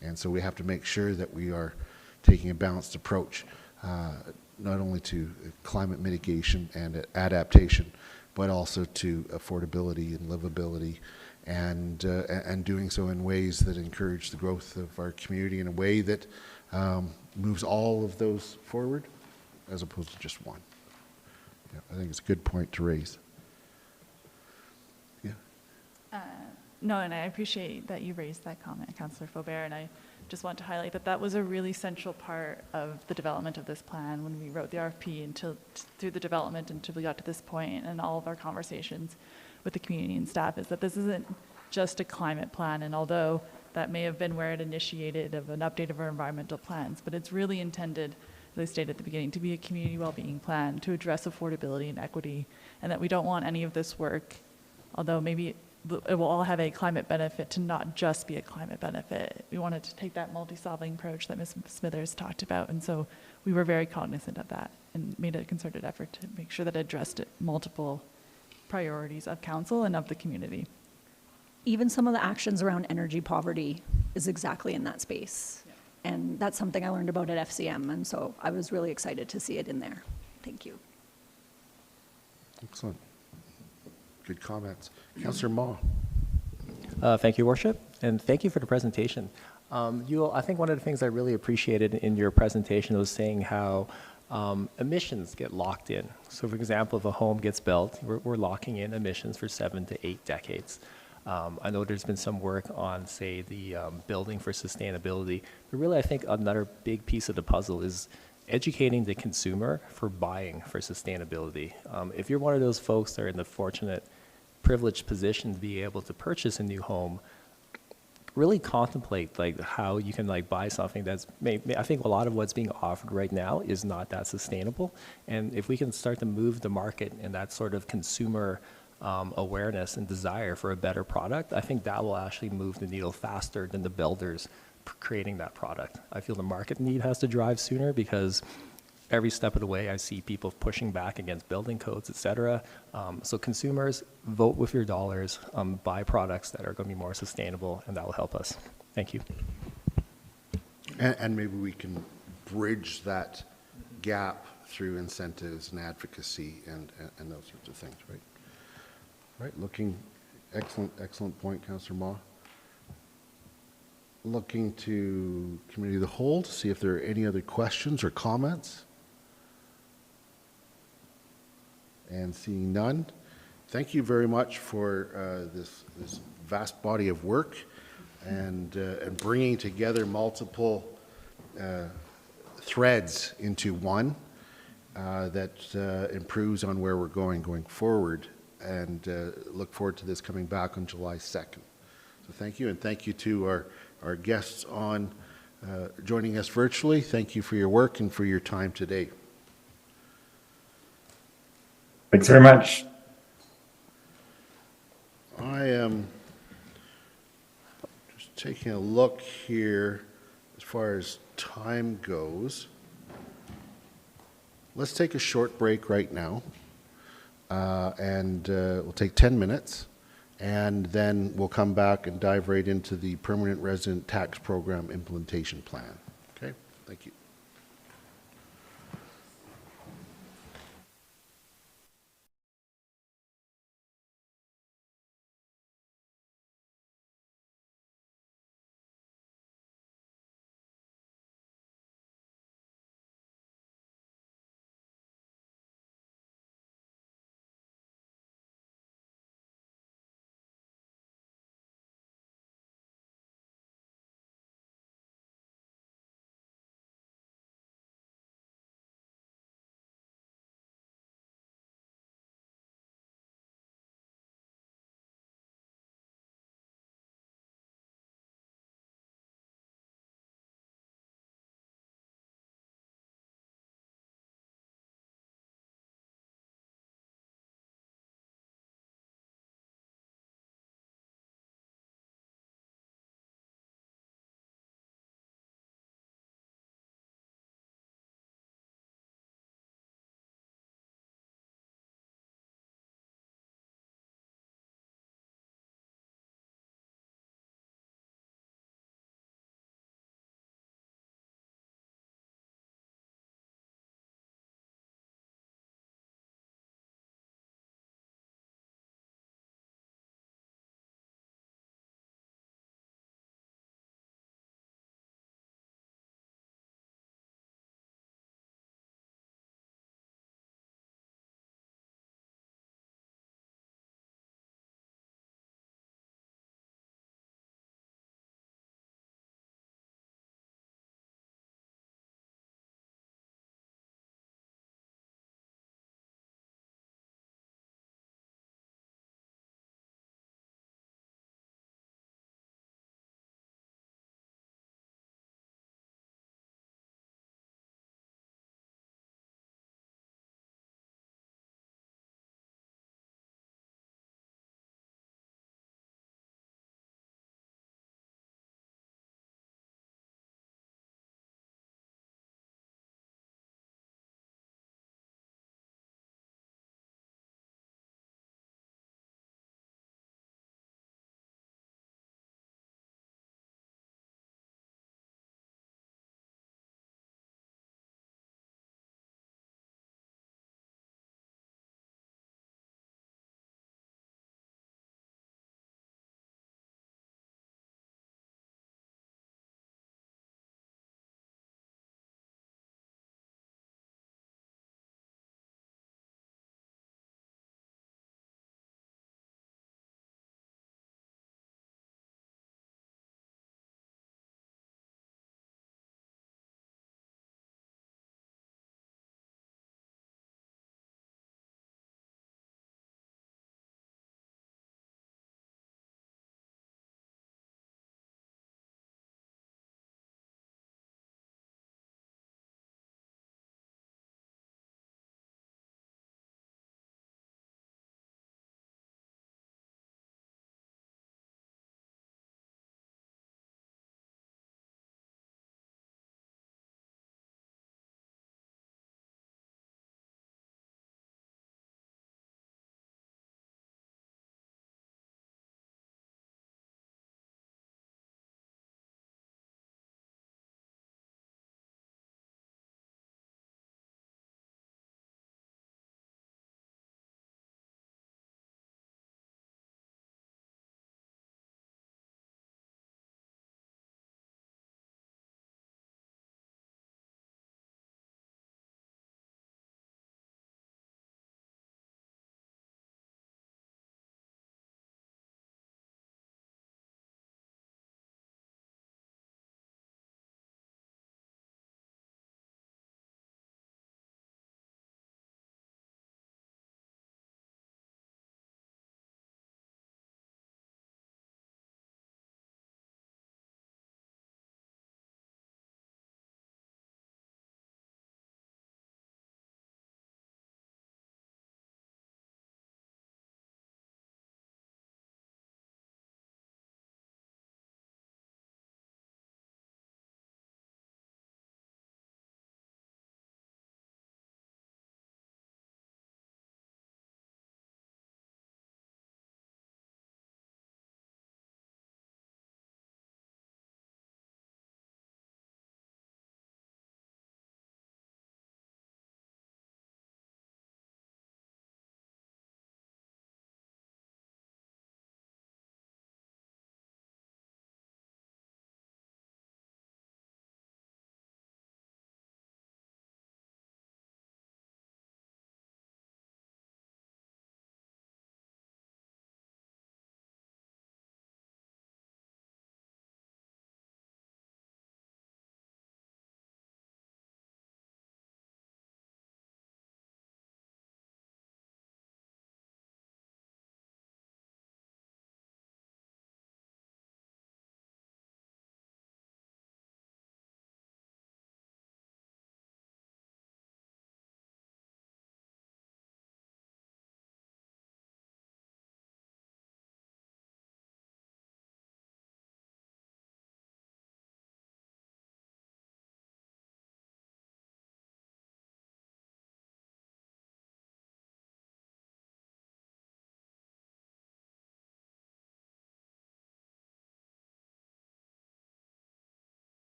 And so we have to make sure that we are taking a balanced approach, not only to climate mitigation and adaptation, but also to affordability and livability, and doing so in ways that encourage the growth of our community in a way that moves all of those forward, as opposed to just one. Yeah, I think it's a good point to raise. Yeah. No, and I appreciate that you raised that comment, Councillor Faubert, and I just want to highlight that that was a really central part of the development of this plan when we wrote the RFP through the development until we got to this point, and all of our conversations with the community and staff, is that this isn't just a climate plan, and although that may have been where it initiated of an update of our environmental plans, but it's really intended, as I stated at the beginning, to be a community well-being plan to address affordability and equity, and that we don't want any of this work, although maybe it will all have a climate benefit, to not just be a climate benefit. We wanted to take that multi-solving approach that Ms. Smithers talked about, and so we were very cognizant of that and made a concerted effort to make sure that it addressed multiple priorities of council and of the community. Even some of the actions around energy poverty is exactly in that space. Yeah. And that's something I learned about at FCM, and so I was really excited to see it in there. Thank you. Excellent. Good comments. Councillor Ma. Thank you, Worship, and thank you for the presentation. I think one of the things I really appreciated in your presentation was saying how emissions get locked in. So for example, if a home gets built, we're locking in emissions for 7 to 8 decades. I know there's been some work on, say, the building for sustainability, but really I think another big piece of the puzzle is educating the consumer for buying for sustainability. If you're one of those folks that are in the fortunate, privileged position to be able to purchase a new home, really contemplate like how you can like buy something that's I think a lot of what's being offered right now is not that sustainable. And if we can start to move the market and that sort of consumer awareness and desire for a better product, I think that will actually move the needle faster than the builders creating that product. I feel the market need has to drive sooner, because every step of the way, I see people pushing back against building codes, et cetera. So consumers, vote with your dollars, buy products that are going to be more sustainable, and that will help us. Thank you. And maybe we can bridge that gap through incentives and advocacy and those sorts of things, right? Right, looking, excellent point, Councillor Ma. Looking to Committee of the Whole to see if there are any other questions or comments. And seeing none, thank you very much for this vast body of work and bringing together multiple threads into one that improves on where we're going forward, and look forward to this coming back on July 2nd. So thank you, and thank you to our guests on joining us virtually. Thank you for your work and for your time today. Thanks very much. I am just taking a look here as far as time goes. Let's take a short break right now, and we'll take 10 minutes, and then we'll come back and dive right into the Permanent Resident Tax Program Implementation Plan. Okay, thank you.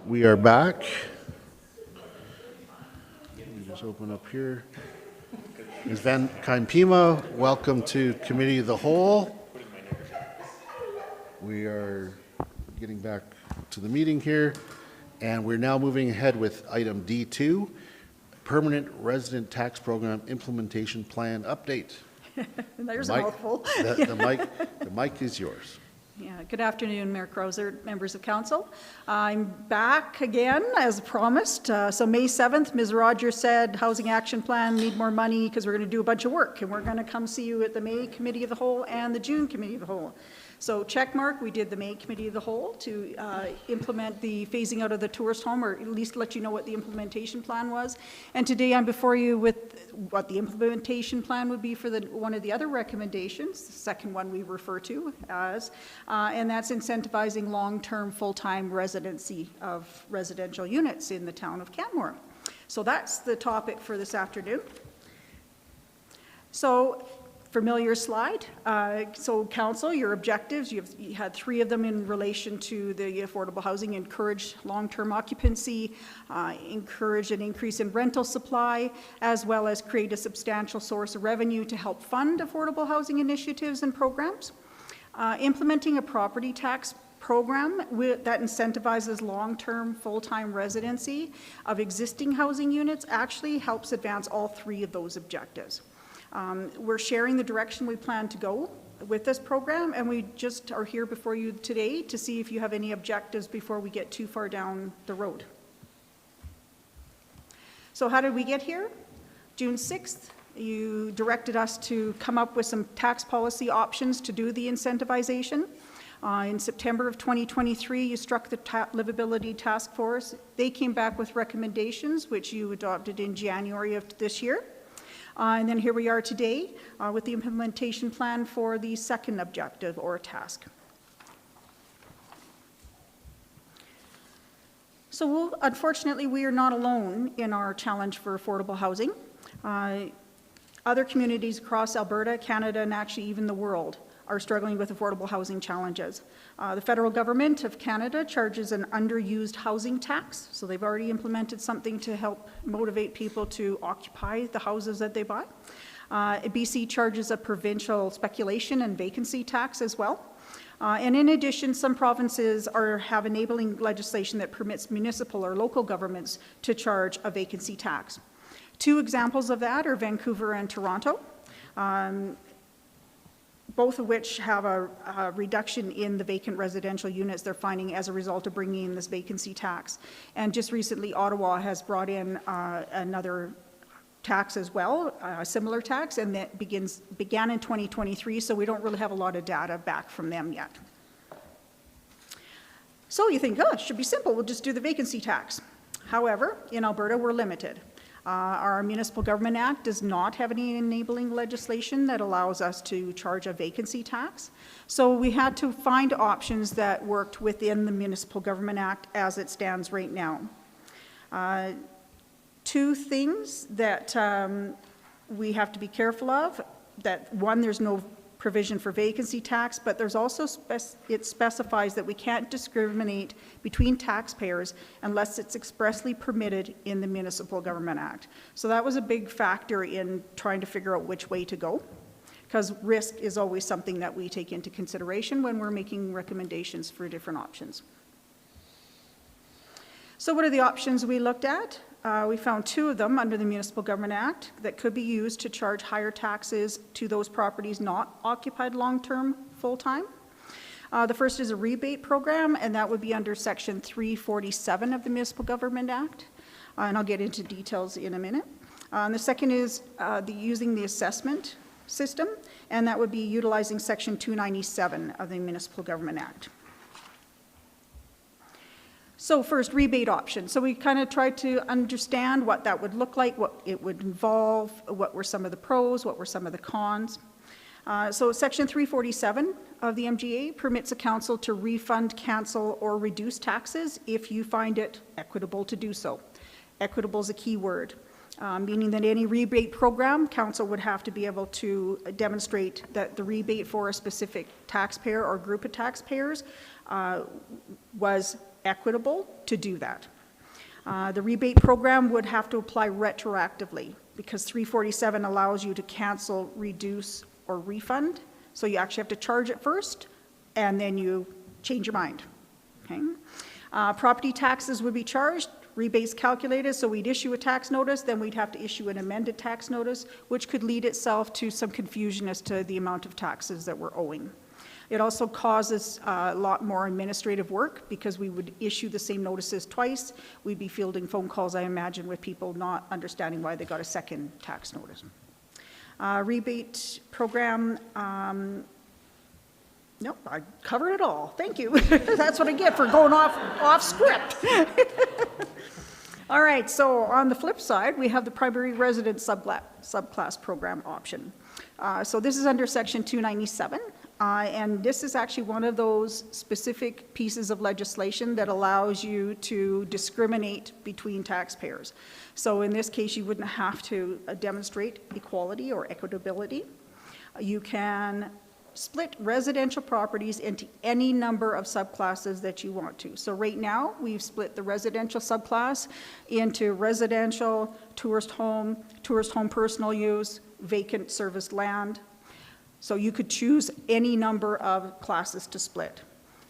We are back. Let me just open up here. Ms. Van Kampima, welcome to Committee of the Whole. We are getting back to the meeting here, and we're now moving ahead with item D2, Permanent Resident Tax Program Implementation Plan Update. There's a Mike, mouthful. the mic is yours. Yeah, good afternoon, Mayor Crozer, members of council. I'm back again, as promised. So May 7th, Ms. Rogers said, Housing Action Plan, need more money because we're going to do a bunch of work. And we're going to come see you at the May Committee of the Whole and the June Committee of the Whole. So check mark, we did the May Committee of the Whole to implement the phasing out of the tourist home, or at least let you know what the implementation plan was. And today I'm before you with what the implementation plan would be for one of the other recommendations, the second one we refer to as, and that's incentivizing long-term full-time residency of residential units in the town of Canmore. So that's the topic for this afternoon. So, familiar slide. So council, your objectives, you had 3 of them in relation to the affordable housing: encourage long-term occupancy, encourage an increase in rental supply, as well as create a substantial source of revenue to help fund affordable housing initiatives and programs. Implementing a property tax program that incentivizes long-term full-time residency of existing housing units actually helps advance all 3 of those objectives. We're sharing the direction we plan to go with this program, and we just are here before you today to see if you have any objectives before we get too far down the road. So how did we get here? June 6th, you directed us to come up with some tax policy options to do the incentivization. In September of 2023, you struck the Livability Task Force. They came back with recommendations, which you adopted in January of this year. And then here we are today with the implementation plan for the second objective or task. So unfortunately, we are not alone in our challenge for affordable housing. Other communities across Alberta, Canada, and actually even the world are struggling with affordable housing challenges. The federal government of Canada charges an underused housing tax, so they've already implemented something to help motivate people to occupy the houses that they buy. BC charges a provincial speculation and vacancy tax as well. And in addition, some provinces have enabling legislation that permits municipal or local governments to charge a vacancy tax. 2 examples of that are Vancouver and Toronto. Both of which have a reduction in the vacant residential units they're finding as a result of bringing in this vacancy tax. And just recently, Ottawa has brought in another tax as well, a similar tax, and that began in 2023, so we don't really have a lot of data back from them yet. So you think, oh, it should be simple, we'll just do the vacancy tax. However, in Alberta, we're limited. Our Municipal Government Act does not have any enabling legislation that allows us to charge a vacancy tax. So we had to find options that worked within the Municipal Government Act as it stands right now. 2 things that we have to be careful of. That one, there's no provision for vacancy tax, but there's also, it specifies that we can't discriminate between taxpayers unless it's expressly permitted in the Municipal Government Act. So that was a big factor in trying to figure out which way to go, because risk is always something that we take into consideration when we're making recommendations for different options. So what are the options we looked at? We found 2 of them under the Municipal Government Act that could be used to charge higher taxes to those properties not occupied long-term full-time. The first is a rebate program, and that would be under Section 347 of the Municipal Government Act, and I'll get into details in a minute. The second is using the assessment system, and that would be utilizing Section 297 of the Municipal Government Act. So first, rebate option. So we kind of tried to understand what that would look like, what it would involve, what were some of the pros, what were some of the cons. So Section 347 of the MGA permits a council to refund, cancel, or reduce taxes if you find it equitable to do so. Equitable is a key word, meaning that any rebate program, council would have to be able to demonstrate that the rebate for a specific taxpayer or group of taxpayers was equitable to do that. The rebate program would have to apply retroactively because 347 allows you to cancel, reduce, or refund. So you actually have to charge it first, and then you change your mind. Okay? Property taxes would be charged, rebates calculated, so we'd issue a tax notice, then we'd have to issue an amended tax notice, which could lead itself to some confusion as to the amount of taxes that we're owing. It also causes a lot more administrative work because we would issue the same notices twice. We'd be fielding phone calls, I imagine, with people not understanding why they got a second tax notice. Rebate program, nope, I covered it all. Thank you. That's what I get for going off script. All right, so on the flip side, we have the primary residence subclass program option. So this is under section 297, and this is actually one of those specific pieces of legislation that allows you to discriminate between taxpayers. So in this case, you wouldn't have to demonstrate equality or equitability. You can split residential properties into any number of subclasses that you want to. So right now, we've split the residential subclass into residential, tourist home personal use, vacant serviced land. So you could choose any number of classes to split.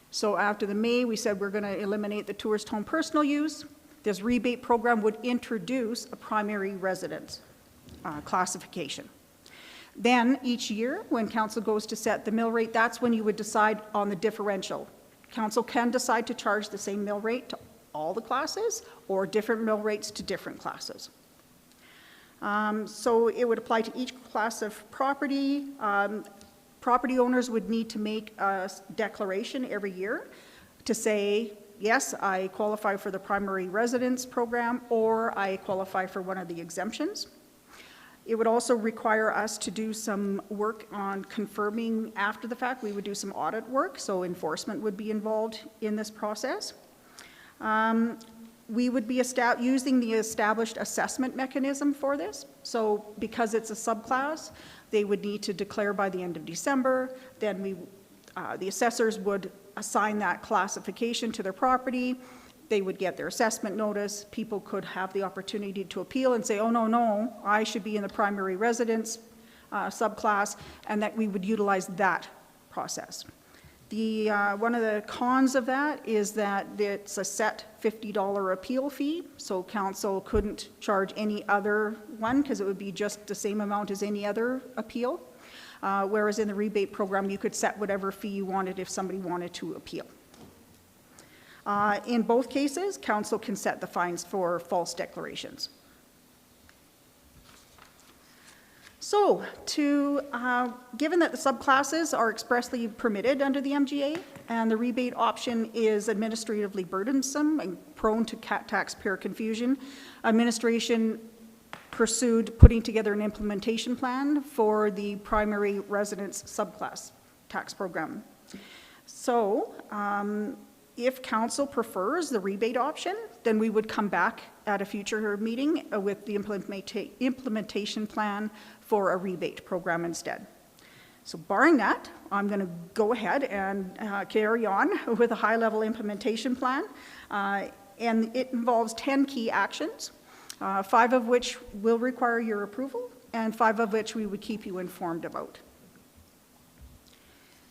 So after the May, we said we're going to eliminate the tourist home personal use. This rebate program would introduce a primary residence classification. Then each year, when council goes to set the mill rate, that's when you would decide on the differential. Council can decide to charge the same mill rate to all the classes or different mill rates to different classes. So it would apply to each class of property. Property owners would need to make a declaration every year to say, yes, I qualify for the primary residence program, or I qualify for one of the exemptions. It would also require us to do some work on confirming after the fact. We would do some audit work, so enforcement would be involved in this process. We would be using the established assessment mechanism for this. So because it's a subclass, they would need to declare by the end of December. Then the assessors would assign that classification to their property. They would get their assessment notice. People could have the opportunity to appeal and say, oh, no, I should be in the primary residence subclass, and that we would utilize that process. One of the cons of that is that it's a set $50 appeal fee, so council couldn't charge any other one because it would be just the same amount as any other appeal, whereas in the rebate program, you could set whatever fee you wanted if somebody wanted to appeal. In both cases, council can set the fines for false declarations. So, given that the subclasses are expressly permitted under the MGA and the rebate option is administratively burdensome and prone to taxpayer confusion, administration pursued putting together an implementation plan for the primary residence subclass tax program. So, if council prefers the rebate option, then we would come back at a future meeting with the implementation plan for a rebate program instead. So barring that, I'm going to go ahead and carry on with a high-level implementation plan. And it involves 10 key actions, 5 of which will require your approval, and 5 of which we would keep you informed about.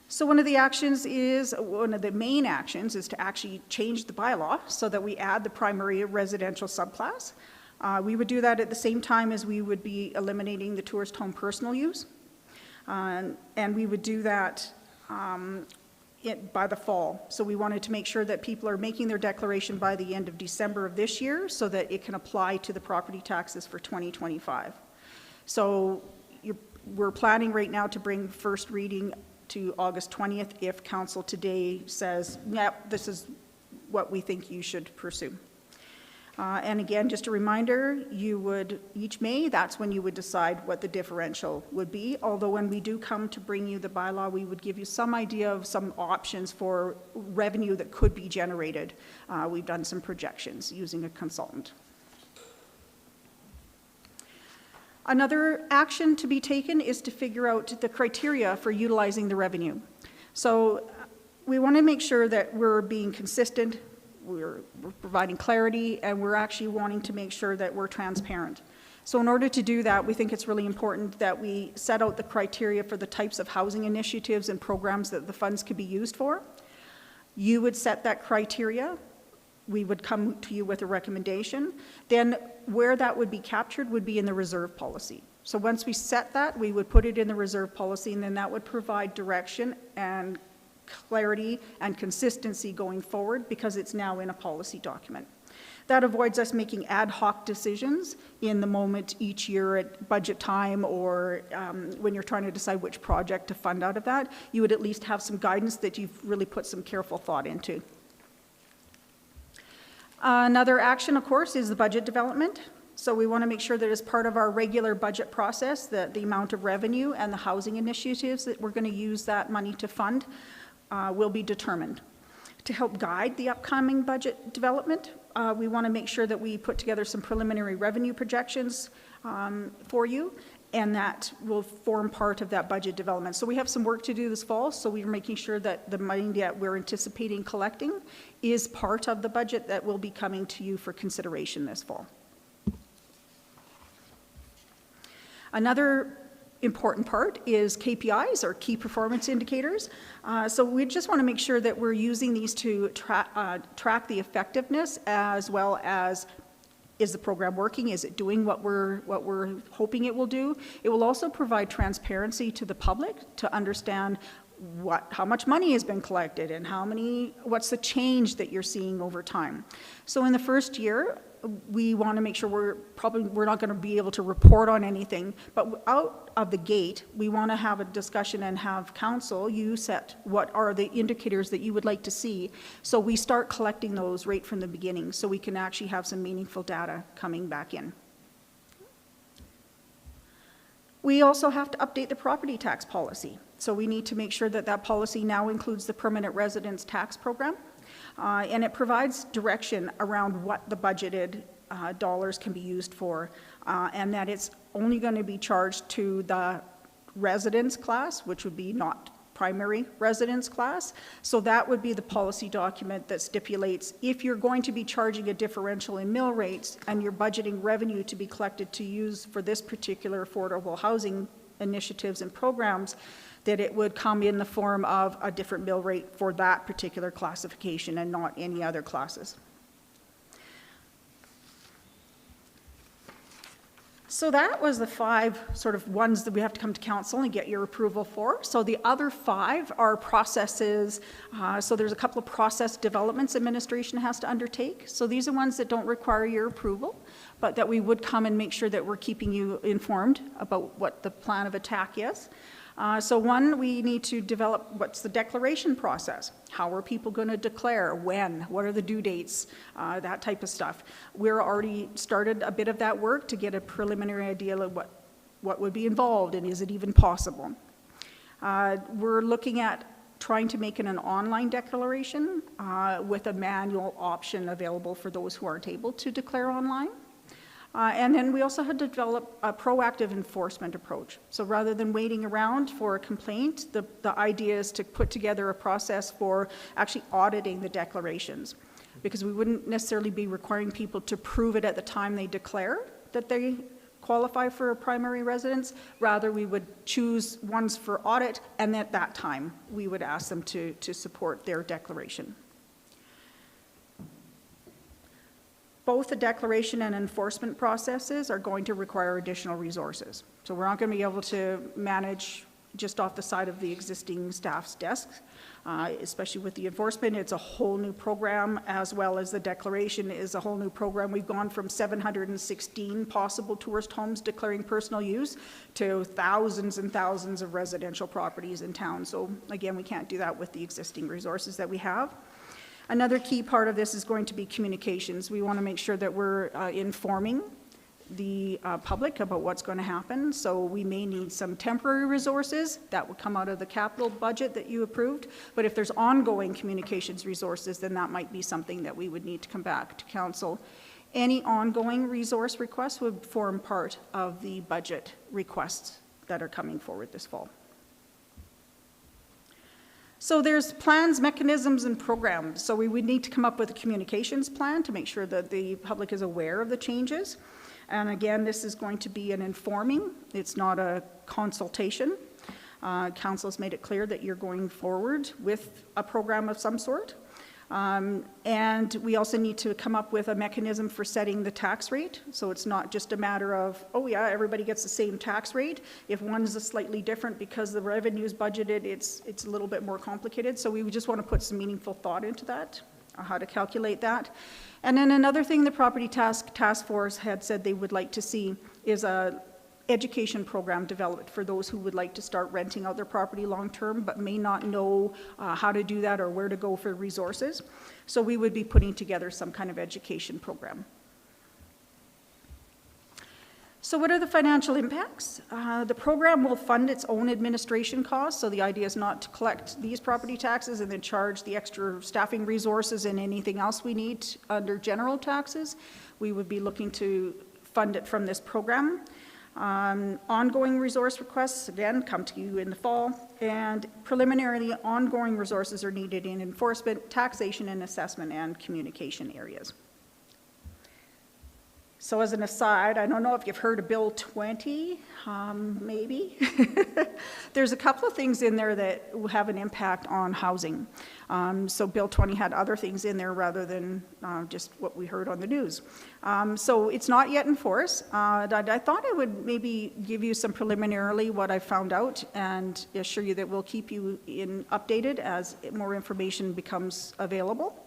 So one of the main actions is to actually change the bylaw so that we add the primary residential subclass. We would do that at the same time as we would be eliminating the tourist home personal use. And we would do that by the fall. So we wanted to make sure that people are making their declaration by the end of December of this year so that it can apply to the property taxes for 2025. So we're planning right now to bring first reading to August 20th if council today says, yeah, this is what we think you should pursue. And again, just a reminder, you would, each May, that's when you would decide what the differential would be. Although when we do come to bring you the bylaw, we would give you some idea of some options for revenue that could be generated. We've done some projections using a consultant. Another action to be taken is to figure out the criteria for utilizing the revenue. So we want to make sure that we're being consistent we're providing clarity, and we're actually wanting to make sure that we're transparent. So in order to do that, we think it's really important that we set out the criteria for the types of housing initiatives and programs that the funds could be used for. You would set that criteria. We would come to you with a recommendation. Then where that would be captured would be in the reserve policy. So once we set that, we would put it in the reserve policy, and then that would provide direction and clarity and consistency going forward because it's now in a policy document. That avoids us making ad hoc decisions in the moment each year at budget time or when you're trying to decide which project to fund out of that. You would at least have some guidance that you've really put some careful thought into. Another action, of course, is the budget development. So we want to make sure that as part of our regular budget process, that the amount of revenue and the housing initiatives that we're going to use that money to fund will be determined. To help guide the upcoming budget development, we want to make sure that we put together some preliminary revenue projections for you, and that will form part of that budget development. So we have some work to do this fall, so we're making sure that the money that we're anticipating collecting is part of the budget that will be coming to you for consideration this fall. Another important part is KPIs, or key performance indicators. So we just want to make sure that we're using these to track the effectiveness, as well as, is the program working? Is it doing what we're hoping it will do? It will also provide transparency to the public to understand how much money has been collected and what's the change that you're seeing over time. So in the first year, we want to make sure we're not going to be able to report on anything, but out of the gate, we want to have a discussion and have council, you set what are the indicators that you would like to see. So we start collecting those right from the beginning so we can actually have some meaningful data coming back in. We also have to update the property tax policy. So we need to make sure that that policy now includes the permanent residence tax program. And it provides direction around what the budgeted dollars can be used for, and that it's only going to be charged to the residence class, which would be not primary residence class. So that would be the policy document that stipulates if you're going to be charging a differential in mill rates and you're budgeting revenue to be collected to use for this particular affordable housing initiatives and programs, that it would come in the form of a different mill rate for that particular classification and not any other classes. So that was the 5 sort of ones that we have to come to council and get your approval for. So the other 5 are processes. So there's a couple of process developments administration has to undertake. So these are ones that don't require your approval, but that we would come and make sure that we're keeping you informed about what the plan of attack is. So one, we need to develop what's the declaration process. How are people going to declare? When? What are the due dates? That type of stuff. We're already started a bit of that work to get a preliminary idea of what would be involved and is it even possible. We're looking at trying to make it an online declaration with a manual option available for those who aren't able to declare online. And then we also had to develop a proactive enforcement approach. So rather than waiting around for a complaint, the idea is to put together a process for actually auditing the declarations, because we wouldn't necessarily be requiring people to prove it at the time they declare that they qualify for a primary residence. Rather, we would choose ones for audit, and at that time, we would ask them to support their declaration. Both the declaration and enforcement processes are going to require additional resources. So we're not going to be able to manage just off the side of the existing staff's desks, especially with the enforcement. It's a whole new program, as well as the declaration is a whole new program. We've gone from 716 possible tourist homes declaring personal use to thousands and thousands of residential properties in town. So again, we can't do that with the existing resources that we have. Another key part of this is going to be communications. We want to make sure that we're informing the public about what's going to happen. So we may need some temporary resources that would come out of the capital budget that you approved. But if there's ongoing communications resources, then that might be something that we would need to come back to council. Any ongoing resource requests would form part of the budget requests that are coming forward this fall. So there's plans, mechanisms, and programs. So we would need to come up with a communications plan to make sure that the public is aware of the changes. And again, this is going to be an informing. It's not a consultation. Council has made it clear that you're going forward with a program of some sort. And we also need to come up with a mechanism for setting the tax rate. So it's not just a matter of, oh yeah, everybody gets the same tax rate. If one's slightly different because the revenue is budgeted, it's a little bit more complicated. So we just want to put some meaningful thought into that, how to calculate that. And then another thing the Property Task Force had said they would like to see is a education program developed for those who would like to start renting out their property long-term but may not know how to do that or where to go for resources. So we would be putting together some kind of education program. So what are the financial impacts? The program will fund its own administration costs, so the idea is not to collect these property taxes and then charge the extra staffing resources and anything else we need under general taxes. We would be looking to fund it from this program. Ongoing resource requests, again, come to you in the fall, and preliminarily ongoing resources are needed in enforcement, taxation and assessment, and communication areas. So as an aside, I don't know if you've heard of Bill 20, maybe. There's a couple of things in there that will have an impact on housing. So Bill 20 had other things in there rather than just what we heard on the news. So it's not yet in force. I thought I would maybe give you some preliminarily what I found out and assure you that we'll keep you updated as more information becomes available.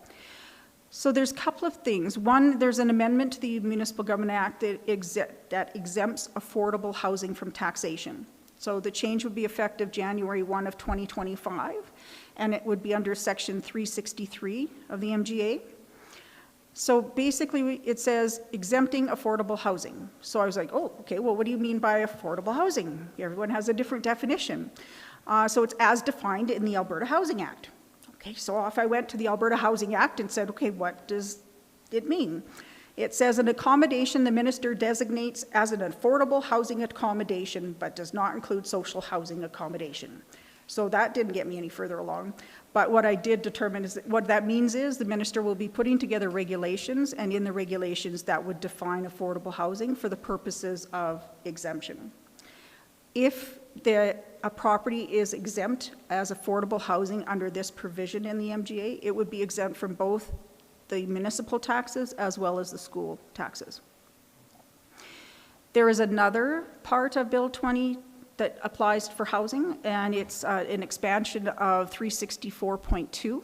So there's a couple of things. One, there's an amendment to the Municipal Government Act that exempts affordable housing from taxation. So the change would be effective January 1 of 2025, and it would be under Section 363 of the MGA. So basically it says exempting affordable housing. So I was like, oh, okay, well, what do you mean by affordable housing? Everyone has a different definition. So it's as defined in the Alberta Housing Act. Okay, so off I went to the Alberta Housing Act and said, okay, what does it mean? It says an accommodation the minister designates as an affordable housing accommodation but does not include social housing accommodation. So that didn't get me any further along. But what I did determine is that what that means is the minister will be putting together regulations, and in the regulations that would define affordable housing for the purposes of exemption. If a property is exempt as affordable housing under this provision in the MGA, it would be exempt from both the municipal taxes as well as the school taxes. There is another part of Bill 20 that applies for housing, and it's an expansion of 364.2.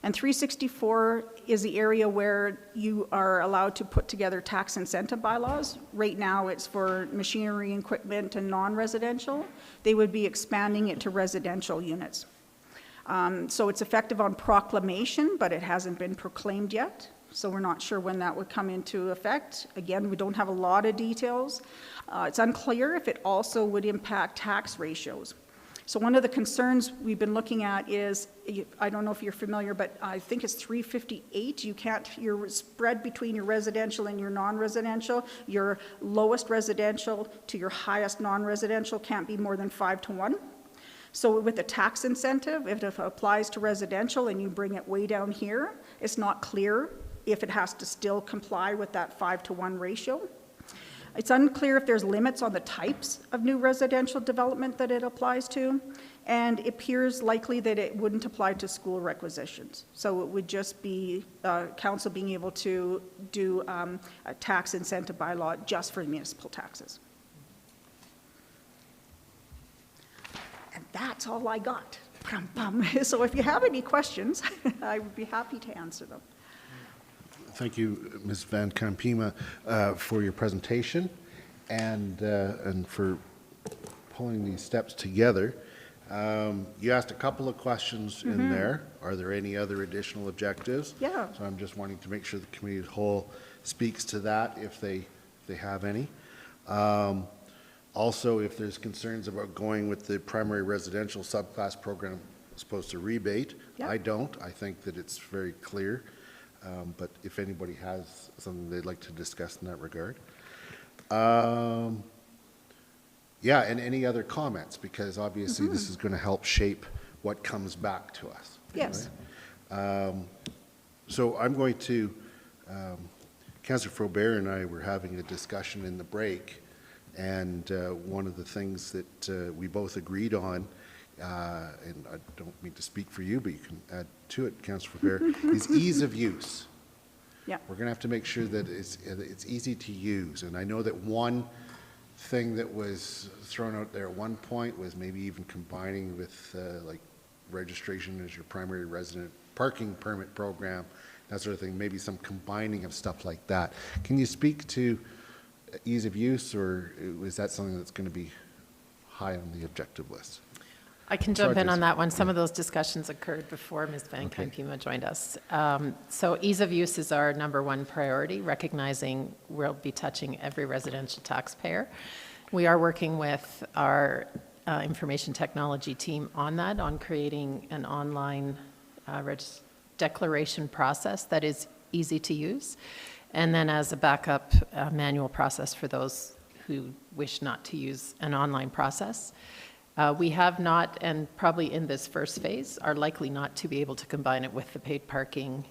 And 364 is the area where you are allowed to put together tax incentive bylaws. Right now it's for machinery, equipment, and non-residential. They would be expanding it to residential units. So it's effective on proclamation, but it hasn't been proclaimed yet. So we're not sure when that would come into effect. Again, we don't have a lot of details. It's unclear if it also would impact tax ratios. So one of the concerns we've been looking at is, I don't know if you're familiar, but I think it's 358. You're spread between your residential and your non-residential. Your lowest residential to your highest non-residential can't be more than 5-to-1. So with the tax incentive, if it applies to residential and you bring it way down here, it's not clear if it has to still comply with that 5-to-1 ratio. It's unclear if there's limits on the types of new residential development that it applies to, and it appears likely that it wouldn't apply to school requisitions. So it would just be council being able to do a tax incentive bylaw just for municipal taxes. And that's all I got. So if you have any questions, I would be happy to answer them. Thank you, Ms. Van Kampima, for your presentation and for pulling these steps together. You asked a couple of questions in there. Are there any other additional objectives? Yeah. So I'm just wanting to make sure the committee as a whole speaks to that if they have any. Also, if there's concerns about going with the primary residential subclass program as opposed to rebate, Yeah. I don't. I think that it's very clear. But if anybody has something they'd like to discuss in that regard. Yeah, and any other comments, because obviously this is going to help shape what comes back to us. Yes. right? So I'm going to, Councillor Faubert and I were having a discussion in the break, and one of the things that we both agreed on, and I don't mean to speak for you, but you can add to it, Councillor Faubert, is ease of use. Yeah. We're going to have to make sure that it's easy to use. And I know that one thing that was thrown out there at one point was maybe even combining with like registration as your primary resident parking permit program, that sort of thing, maybe some combining of stuff like that. Can you speak to ease of use, or is that something that's going to be high on the objective list? I can jump in Charges. on that one. Some of those discussions occurred before Ms. Van Kuyn-Pima joined us. So ease of use is our number one priority, recognizing we'll be touching every residential taxpayer. We are working with our information technology team on that, on creating an online declaration process that is easy to use, and then as a backup manual process for those who wish not to use an online process. We have not, and probably in this first phase, are likely not to be able to combine it with the paid parking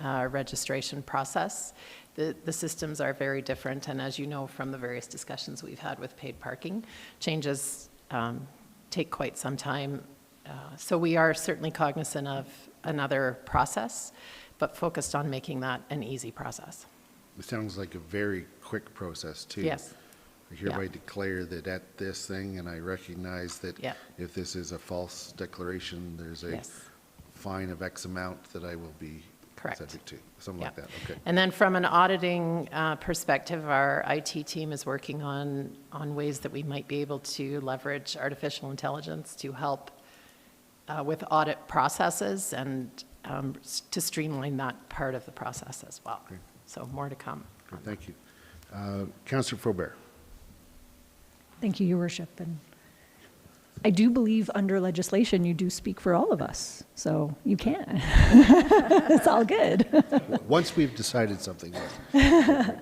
registration process. The systems are very different, and as you know from the various discussions we've had with paid parking, changes take quite some time. So we are certainly cognizant of another process, but focused on making that an easy process. It sounds like a very quick process, too. Yes. I hereby declare that at this thing, and I recognize that Yeah. if this is a false declaration, there's a Yes. fine of X amount that I will be Correct. subject to, something Yeah. like that, okay. And then from an auditing perspective, our IT team is working on ways that we might be able to leverage artificial intelligence to help with audit processes and to streamline that part of the process as well. Great. So more to come. Good, thank you. Councillor Faubert. Thank you, Your Worship. And I do believe under legislation, you do speak for all of us, so you can. It's all good. Once we've decided something, yes.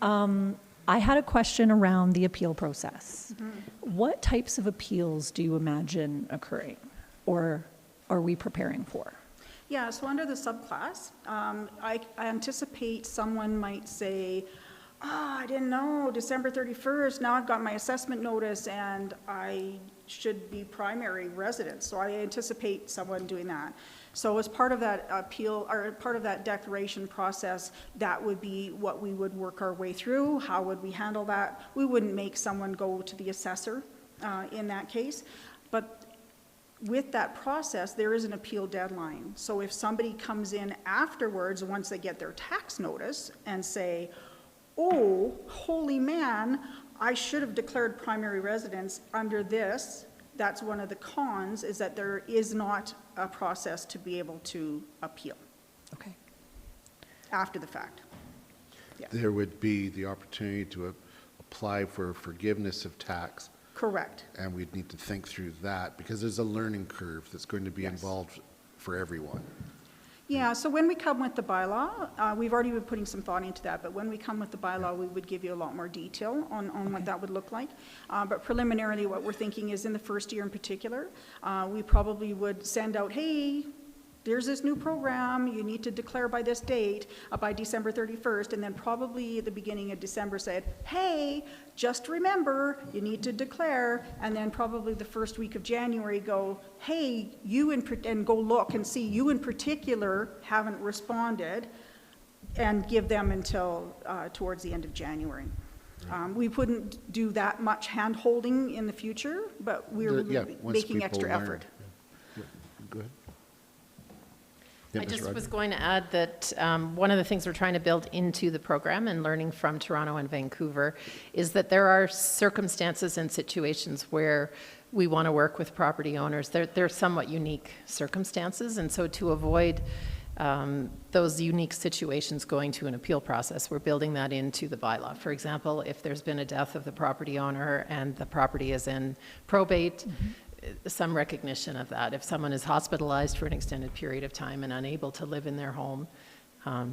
I had a question around the appeal process. What types of appeals do you imagine occurring, or are we preparing for? Yeah, so under the subclass, I anticipate someone might say, I didn't know, December 31st, now I've got my assessment notice and I should be primary resident. So I anticipate someone doing that. So as part of that appeal, or part of that declaration process, that would be what we would work our way through. How would we handle that? We wouldn't make someone go to the assessor in that case. But with that process, there is an appeal deadline. So if somebody comes in afterwards, once they get their tax notice, and say, oh, holy man, I should have declared primary residence under this, that's one of the cons, is that there is not a process to be able to appeal Okay. after the fact. Yeah. There would be the opportunity to apply for forgiveness of tax, Correct. and we'd need to think through that, because there's a learning curve that's going to be Yes. involved for everyone. Yeah, so when we come with the bylaw, we've already been putting some thought into that, but when we come with the bylaw, we would give you a lot more detail on what that would look like. But preliminarily, what we're thinking is in the first year in particular, we probably would send out, hey, there's this new program, you need to declare by this date, by December 31st, and then probably at the beginning of December said, hey, just remember, you need to declare, and then probably the first week of January go, hey, and go look and see, you in particular haven't responded, and give them until towards the end of January. We wouldn't do that much hand-holding in the future, but we're Once making people extra learn. effort. Yeah, go ahead. Yeah, I Ms. just Rodgers. was going to add that one of the things we're trying to build into the program and learning from Toronto and Vancouver is that there are circumstances and situations where we want to work with property owners. They're somewhat unique circumstances, and so to avoid those unique situations going to an appeal process, we're building that into the bylaw. For example, if there's been a death of the property owner and the property is in probate, some recognition of that. If someone is hospitalized for an extended period of time and unable to live in their home,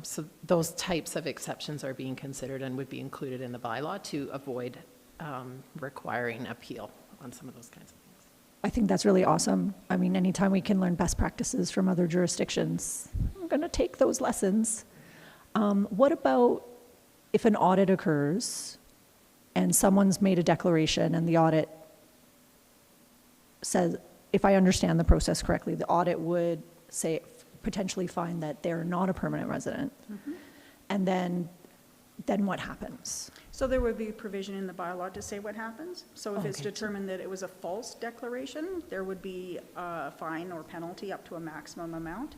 so those types of exceptions are being considered and would be included in the bylaw to avoid requiring appeal on some of those kinds of things. I think that's really awesome. I mean, anytime we can learn best practices from other jurisdictions, I'm going to take those lessons. What about if an audit occurs and someone's made a declaration and the audit says, if I understand the process correctly, the audit would say, potentially find that they're not a permanent resident. And then what happens? So there would be a provision in the bylaw to say what happens. So if it's Okay. determined that it was a false declaration, there would be a fine or penalty up to a maximum amount.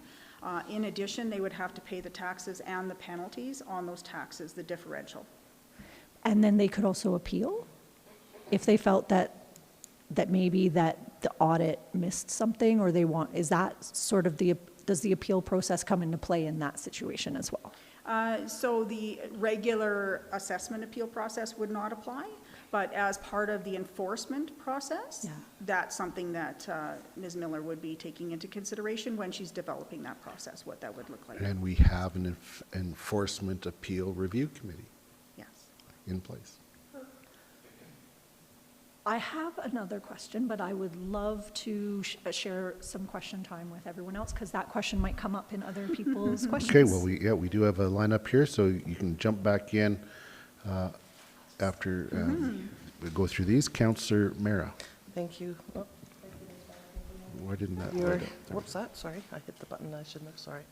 In addition, they would have to pay the taxes and the penalties on those taxes, the differential. And then they could also appeal if they felt that maybe that the audit missed something, or is that sort of does the appeal process come into play in that situation as well? So the regular assessment appeal process would not apply, but as part of the enforcement process, Yeah. that's something that Ms. Miller would be taking into consideration when she's developing that process, what that would look like. And we have an enforcement appeal review committee Yes. in place. I have another question, but I would love to share some question time with everyone else, because that question might come up in other people's questions. Okay, well, we do have a lineup here, so you can jump back in after we go through these. Councillor Mara. Thank you. Oh, Why didn't that your, light up there? whoops, sorry, I hit the button I shouldn't have, sorry.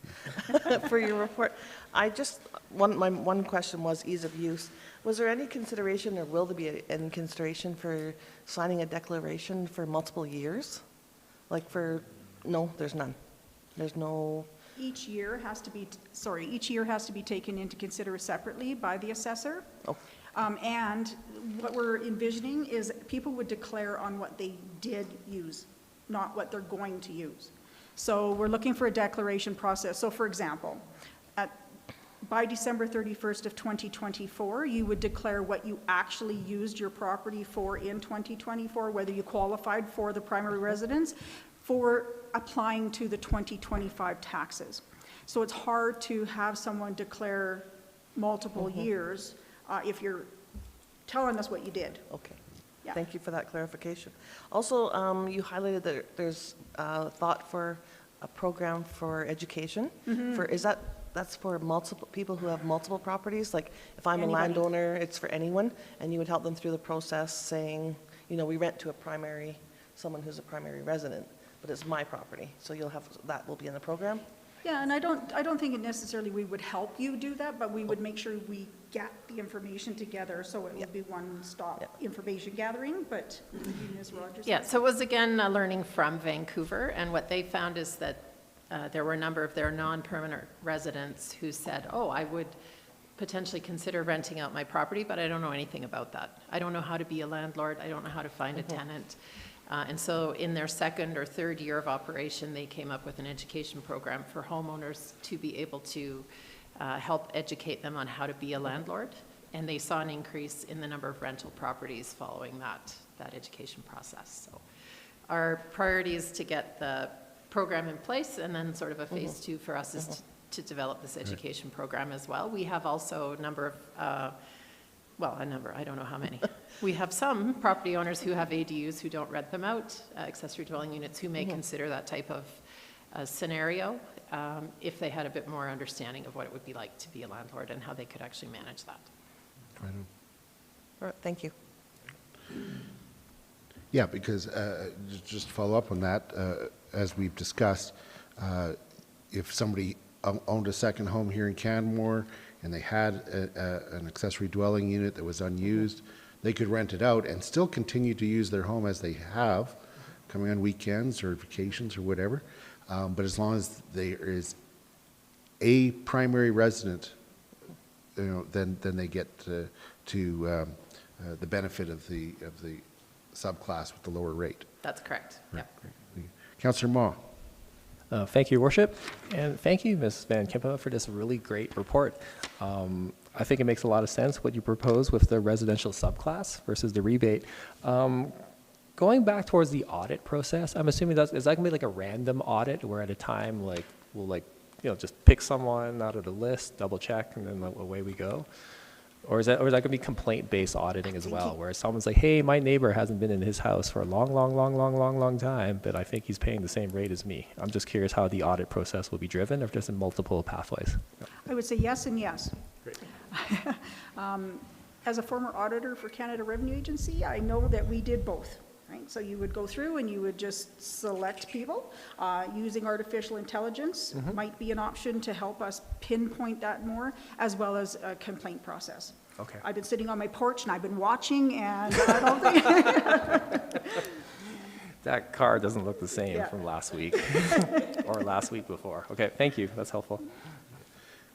For your report, my one question was ease of use. Was there any consideration, or will there be any consideration for signing a declaration for multiple years? Like no, there's none. There's no, Each year has to be taken into consider separately by the assessor. oh, And what we're envisioning is people would declare on what they did use, not what they're going to use. So we're looking for a declaration process. So for example, by December 31st of 2024, you would declare what you actually used your property for in 2024, whether you qualified for the primary residence, for applying to the 2025 taxes. So it's hard to have someone declare multiple years if you're telling us what you did. okay. Yeah. Thank you for that clarification. Also, you highlighted that there's thought for a program for education. That's for multiple people who have multiple properties? Like, if I'm a Anybody. landowner, it's for anyone, and you would help them through the process saying, we rent to someone who's a primary resident, but it's my property, so that will be in the program? Yeah, and I don't think it necessarily we would help you do that, but we would make sure we get the information together, so it would be one-stop information gathering, but Ms. Rogers? Yeah, so it was again a learning from Vancouver, and what they found is that there were a number of their non-permanent residents who said, oh, I would potentially consider renting out my property, but I don't know anything about that. I don't know how to be a landlord. I don't know how to find a tenant. And so in their second or third year of operation, they came up with an education program for homeowners to be able to help educate them on how to be a landlord. And they saw an increase in the number of rental properties following that education process. So our priority is to get the program in place, and then sort of a phase two for us is to develop this education program as well. We have also a number of, I don't know how many. We have some property owners who have ADUs who don't rent them out, accessory dwelling units, who may consider that type of scenario if they had a bit more understanding of what it would be like to be a landlord and how they could actually manage that. Right on. All right, thank you. Yeah, because just to follow up on that, as we've discussed, if somebody owned a second home here in Canmore and they had an accessory dwelling unit that was unused, they could rent it out and still continue to use their home as they have, coming on weekends or vacations or whatever. But as long as there is a primary resident, then they get to the benefit of the subclass with the lower rate. That's correct. Yep. Councillor Ma. Thank you, Your Worship, and thank you, Ms. Van Kempen, for this really great report. I think it makes a lot of sense what you propose with the residential subclass versus the rebate. Going back towards the audit process, I'm assuming is that going to be like a random audit where at a time, we'll just pick someone out of the list, double check, and then away we go? Or is that going to be complaint-based auditing as well, where someone's like, hey, my neighbor hasn't been in his house for a long time, but I think he's paying the same rate as me. I'm just curious how the audit process will be driven, or just in multiple pathways. I would say yes and yes. As a former auditor for Canada Revenue Agency, I know that we did both. Right? So you would go through and you would just select people. Using artificial intelligence might be an option to help us pinpoint that more, as well as a complaint process. Okay. I've been sitting on my porch and I've been watching, and I don't think That car doesn't look the same from last week or last week before. Okay, thank you. That's helpful.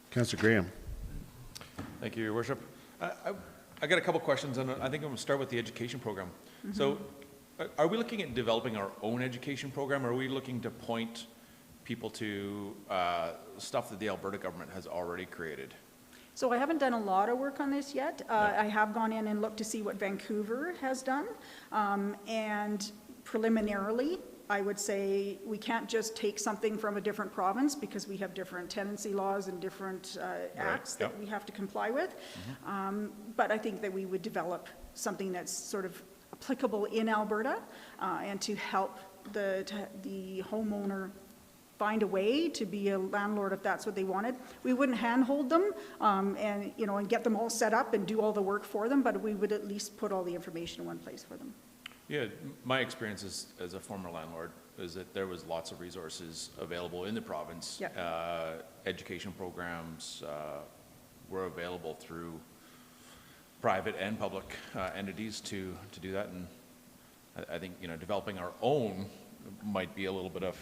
Councillor Graham. Thank you, Your Worship. I got a couple questions, and I think I'm going to start with the education program. So, are we looking at developing our own education program, or are we looking to point people to stuff that the Alberta government has already created? So I haven't done a lot of work on this yet. I have gone in and looked to see what Vancouver has done. And preliminarily, I would say we can't just take something from a different province, because we have different tenancy laws and different acts that we have to comply with. But I think that we would develop something that's sort of applicable in Alberta, and to help the homeowner find a way to be a landlord if that's what they wanted. We wouldn't handhold them and get them all set up and do all the work for them, but we would at least put all the information in one place for them. Yeah, my experience as a former landlord is that there was lots of resources available in the province. Yep. Education programs were available through private and public entities to do that, and I think developing our own might be a little bit of.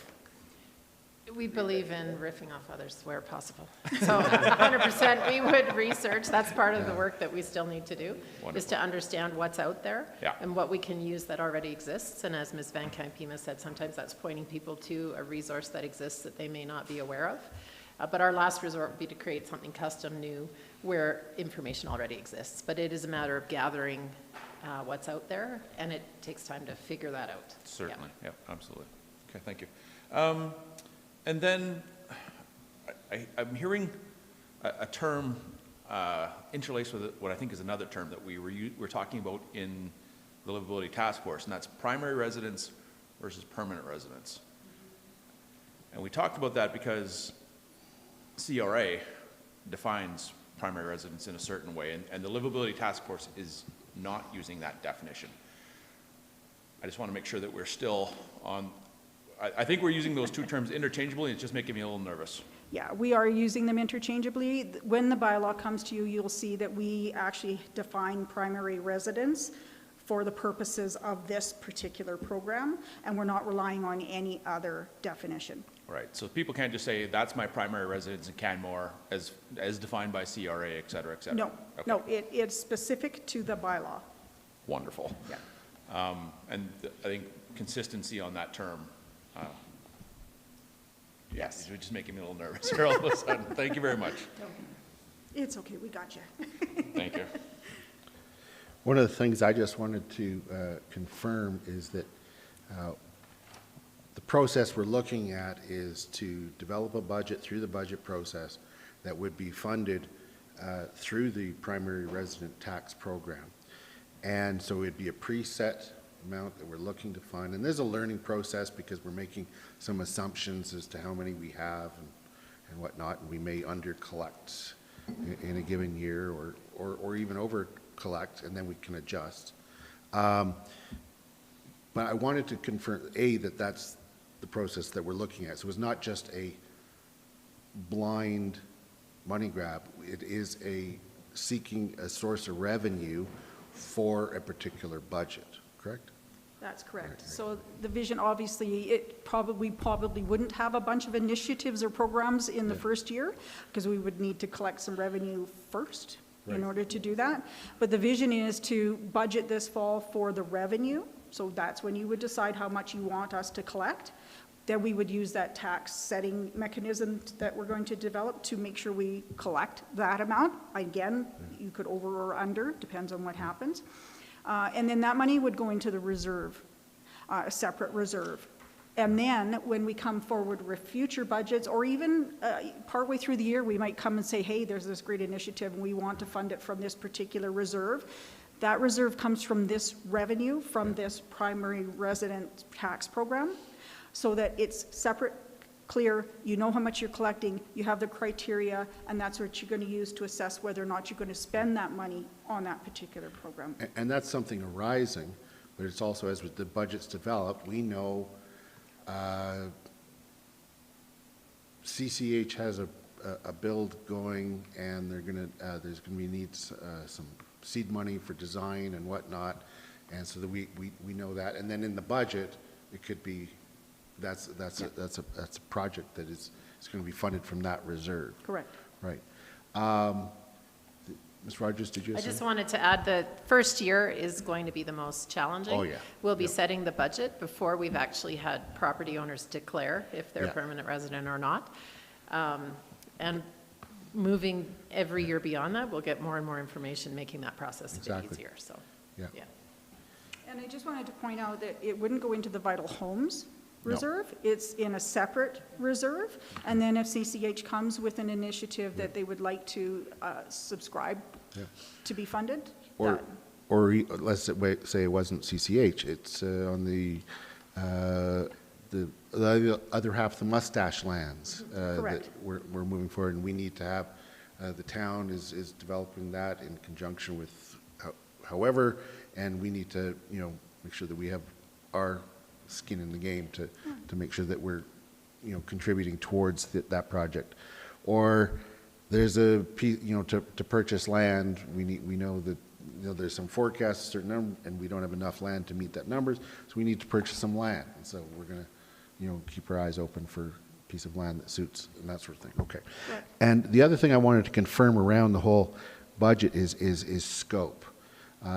We believe in riffing off others where possible. So 100% we would research. That's part of the work that we still need to do, is to understand what's out there and what we can use that already exists. And as Ms. Van Kamp-Pima said, sometimes that's pointing people to a resource that exists that they may not be aware of. But our last resort would be to create something custom new where information already exists. But it is a matter of gathering what's out there, and it takes time to figure that out. Certainly, yep, absolutely. Okay, thank you. And then I'm hearing a term interlaced with what I think is another term that we're talking about in the Livability Task Force, and that's primary residence versus permanent residence. And we talked about that because CRA defines primary residence in a certain way, and the Livability Task Force is not using that definition. I just want to make sure that we're still on. I think we're using those two terms interchangeably, and it's just making me a little nervous. Yeah, we are using them interchangeably. When the bylaw comes to you, you'll see that we actually define primary residence for the purposes of this particular program, and we're not relying on any other definition. Right, so people can't just say, that's my primary residence in Canmore as defined by CRA, et cetera, et cetera. No, okay. no, it's specific to the bylaw. Wonderful. Yeah. And I think consistency on that term. Yes. You're just making me a little nervous here all of a sudden. Thank you very much. It's okay, we got you. Thank you. One of the things I just wanted to confirm is that the process we're looking at is to develop a budget through the budget process that would be funded through the primary resident tax program. And so it'd be a preset amount that we're looking to fund. And there's a learning process because we're making some assumptions as to how many we have and whatnot. And we may under collect in a given year or even over collect, and then we can adjust. But I wanted to confirm, that that's the process that we're looking at. So it's not just a blind money grab. It is seeking a source of revenue for a particular budget, correct? That's correct. So the vision, obviously, we probably wouldn't have a bunch of initiatives or programs in the first year, because we would need to collect some revenue first in order to do that. But the vision is to budget this fall for the revenue. So that's when you would decide how much you want us to collect. Then we would use that tax setting mechanism that we're going to develop to make sure we collect that amount. Again, you could over or under, depends on what happens. And then that money would go into the reserve, a separate reserve. And then when we come forward with future budgets, or even partway through the year, we might come and say, hey, there's this great initiative and we want to fund it from this particular reserve. That reserve comes from this revenue, from this primary resident tax program, so that it's separate, clear, you know how much you're collecting, you have the criteria, and that's what you're going to use to assess whether or not you're going to spend that money on that particular program. And that's something arising, but it's also, as the budget's developed, we know CCH has a build going, and there's going to be needs some seed money for design and whatnot, and so that we know that. And then in the budget, it could be that's a project that is going to be funded from that reserve. Correct. Right. Ms. Rogers, did you have I just something? wanted to add that first year is going to be the most challenging. Oh, yeah. We'll be Yep. setting the budget before we've actually had property owners declare if they're Yeah. a permanent resident or not. And moving every year beyond that, we'll get more and more information, making that process a bit Exactly. easier, so. Yeah. And I just wanted to point out that it wouldn't go into the vital homes No. reserve. It's in a separate reserve. And then if CCH comes with an initiative that they would like to subscribe Yeah. to be funded, Or, that- let's say it wasn't CCH, it's on the other half of the mustache lands Correct. that we're moving forward, and we need to have, the town is developing that in conjunction with however, and we need to, make sure that we have our skin in the game to make sure that we're, contributing towards that project. Or there's a piece, to purchase land, we know that, there's some forecasts, a certain number, and we don't have enough land to meet that numbers, so we need to purchase some land. And so we're going to, keep our eyes open for a piece of land that suits and that sort of thing. Okay. Right. And the other thing I wanted to confirm around the whole budget is scope.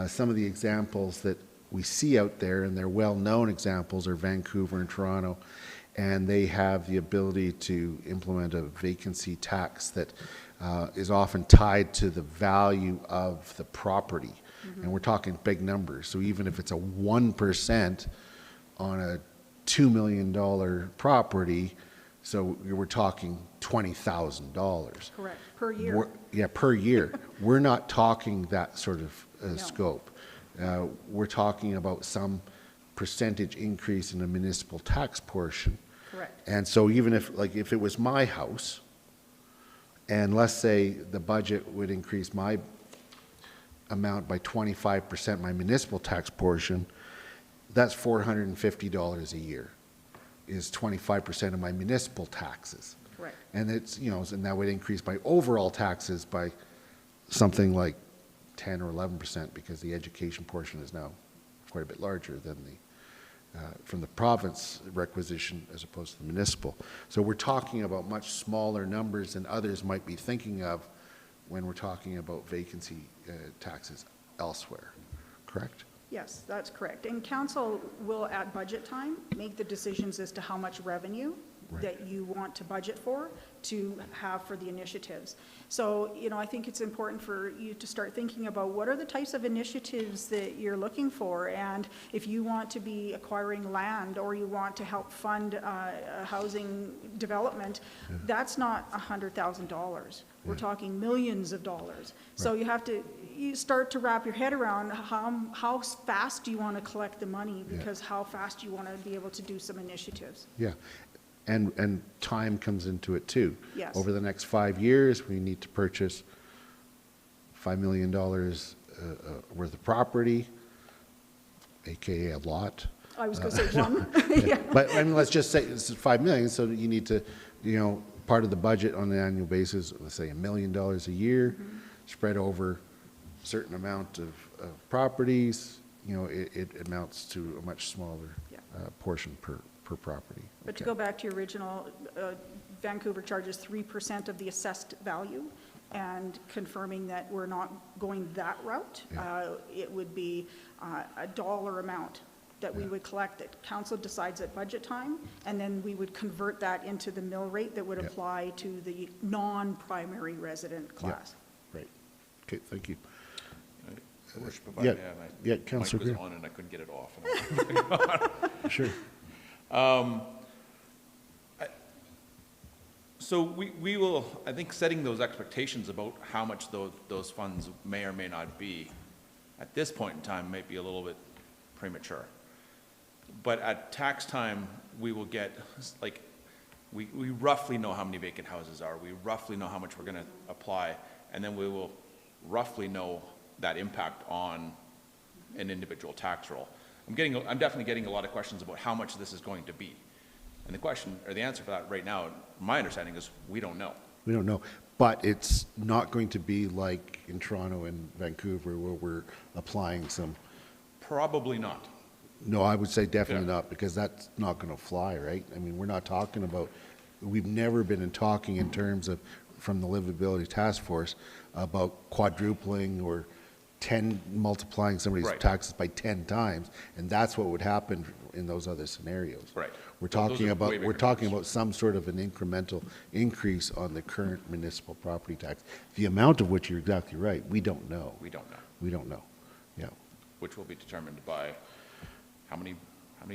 Some of the examples that we see out there, and they're well-known examples, are Vancouver and Toronto, and they have the ability to implement a vacancy tax that is often tied to the value of the property. And we're talking big numbers. So even if it's a 1% on a $2 million property, so we're talking $20,000. correct, per year. Yeah, per year. We're not talking that sort of No. scope. We're talking about some percentage increase in the municipal tax portion. Correct. And so even if it was my house, and let's say the budget would increase my amount by 25%, my municipal tax portion, that's $450 a year, is 25% of my municipal taxes. Correct. And it's, and that would increase my overall taxes by something like 10 or 11%, because the education portion is now quite a bit larger than from the province requisition as opposed to the municipal. So we're talking about much smaller numbers than others might be thinking of when we're talking about vacancy taxes elsewhere, correct? Yes, that's correct. And council will, at budget time, make the decisions as to how much revenue Right. that you want to budget for, to have for the initiatives. So, I think it's important for you to start thinking about what are the types of initiatives that you're looking for. And if you want to be acquiring land, or you want to help fund a housing development, that's not $100,000. We're talking millions of dollars. So you start to wrap your head around how fast do you want to collect the money, because how fast you want to be able to do some initiatives. Yeah. And time comes into it too. Yes. Over the next 5 years, we need to purchase $5 million worth of property, AKA a lot. I was going to say one. Yeah. But let's just say it's $5 million, so you need to, part of the budget on an annual basis, let's say $1 million a year, spread over a certain amount of properties, it amounts to a much smaller portion per property. But to Okay. go back to your original, Vancouver charges 3% of the assessed value, and confirming that we're not going that route, it would be a dollar amount that we would collect, that council decides at budget time, and then we would convert that into the mill rate that would apply to the non-primary resident class. Right. Okay, thank you. Your Worship, if I Yeah. may, Yeah, Councillor Mic was Greer. on and I couldn't get it off. Sure. So we will, I think, setting those expectations about how much those funds may or may not be, at this point in time, might be a little bit premature. But at tax time, we will get, like, we roughly know how many vacant houses are, we roughly know how much we're gonna apply, and then we will roughly know that impact on an individual tax roll. I'm definitely getting a lot of questions about how much this is going to be. And the question, or the answer for that right now, my understanding is, we don't know. We don't know, but it's not going to be like in Toronto and Vancouver where we're applying some. Probably not. No, I would say definitely Yeah. not, because that's not going to fly, right? I mean, we're not talking about, we've never been talking in terms of, from the Livability Task Force, about quadrupling or multiplying somebody's Right. taxes by 10 times, and that's what would happen in those other scenarios. Right. We're Well, those talking are about, way we're bigger talking numbers. about some sort of an incremental increase on the current municipal property tax. The amount of which, you're exactly right, we don't know. We don't know, We don't know, yeah. which will be determined by how many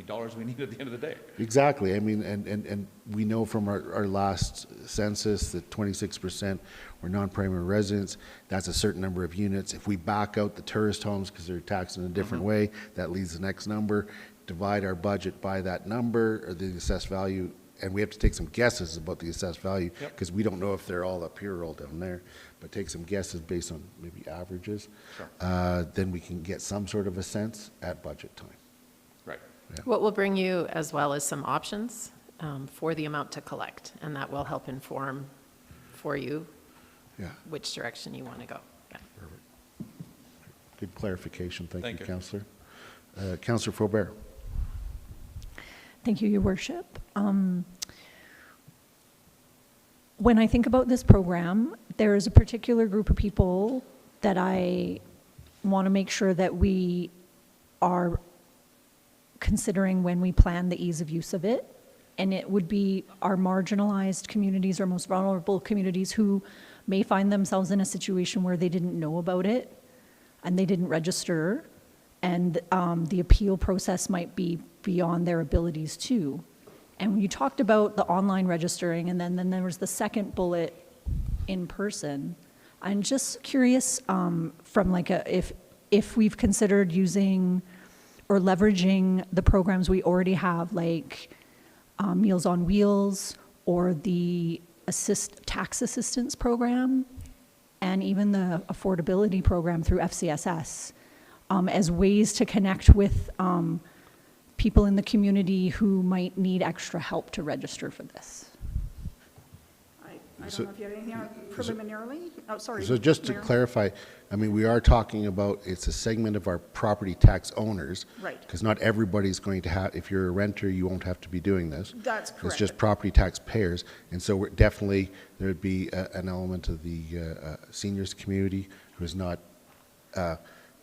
dollars we need at the end of the day. Exactly. I mean, and we know from our last census that 26% were non-primary residents. That's a certain number of units. If we back out the tourist homes because they're taxed in a different way, that leaves the next number. Divide our budget by that number or the assessed value, and we have to take some guesses about the assessed value Yep. because we don't know if they're all up here or all down there, but take some guesses based on maybe averages. Sure. Then we can get some sort of a sense at budget time. Right. What we'll bring you as well as some options for the amount to collect, and that will help inform for you Yeah. which direction you want to go. Yeah. Good clarification. Thank Thank you, you. Councillor. Councillor Faubert. Thank you, Your Worship. When I think about this program, there is a particular group of people that I want to make sure that we are considering when we plan the ease of use of it. And it would be our marginalized communities, our most vulnerable communities who may find themselves in a situation where they didn't know about it and they didn't register. And the appeal process might be beyond their abilities too. And when you talked about the online registering, and then there was the second bullet in person, I'm just curious from like if we've considered using or leveraging the programs we already have, like Meals on Wheels or the tax assistance program, and even the affordability program through FCSS, as ways to connect with people in the community who might need extra help to register for this. I don't know if you have anything on preliminarily? Oh, sorry. So just to Mayor. clarify, I mean, we are talking about, it's a segment of our property tax owners. Right. Because not everybody's going to have, if you're a renter, you won't have to be doing this. That's correct. It's just property tax payers. And so we're definitely, there would be an element of the seniors community who is not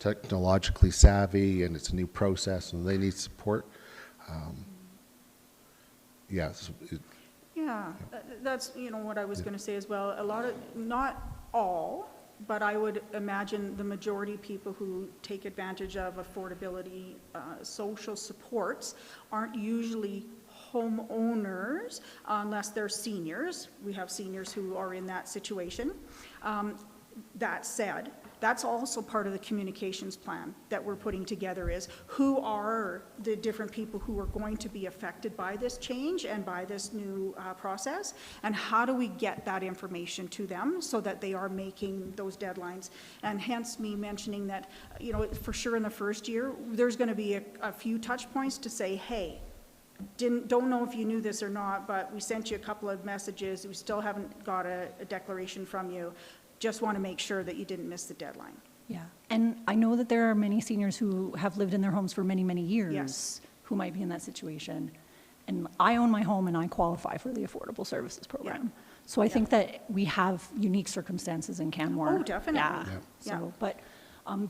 technologically savvy, and it's a new process, and they need support. Yes. Yeah, that's, what I was going to say as well. A lot of, not all, but I would imagine the majority of people who take advantage of affordability social supports aren't usually homeowners unless they're seniors. We have seniors who are in that situation. That said, that's also part of the communications plan that we're putting together, is who are the different people who are going to be affected by this change and by this new process, and how do we get that information to them so that they are making those deadlines. And hence me mentioning that, for sure in the first year, there's going to be a few touch points to say, hey, don't know if you knew this or not, but we sent you a couple of messages. We still haven't got a declaration from you. Just want to make sure that you didn't miss the deadline. Yeah, and I know that there are many seniors who have lived in their homes for many, many years Yes. who might be in that situation. And I own my home and I qualify for the Affordable Services Program. Yeah. So I think that we have unique circumstances in Canmore. Oh, definitely. Yeah. Yeah. So, but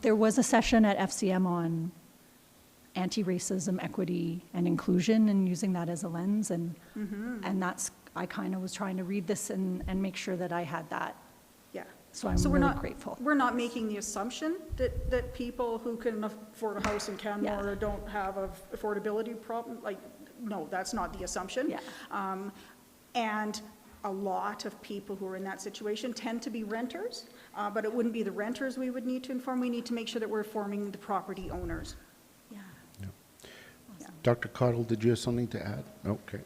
there was a session at FCM on anti-racism, equity, and inclusion, and using that as a lens. And and that's, I kind of was trying to read this and make sure that I had that. Yeah. So I'm we're really not, grateful. We're not making the assumption that people who can afford a house in Canmore don't have a affordability problem. Like, no, that's not the assumption. Yeah. And a lot of people who are in that situation tend to be renters, but it wouldn't be the renters we would need to inform. We need to make sure that we're informing the property owners. Yeah. Dr. Cottle, did you have something to add? No? Okay.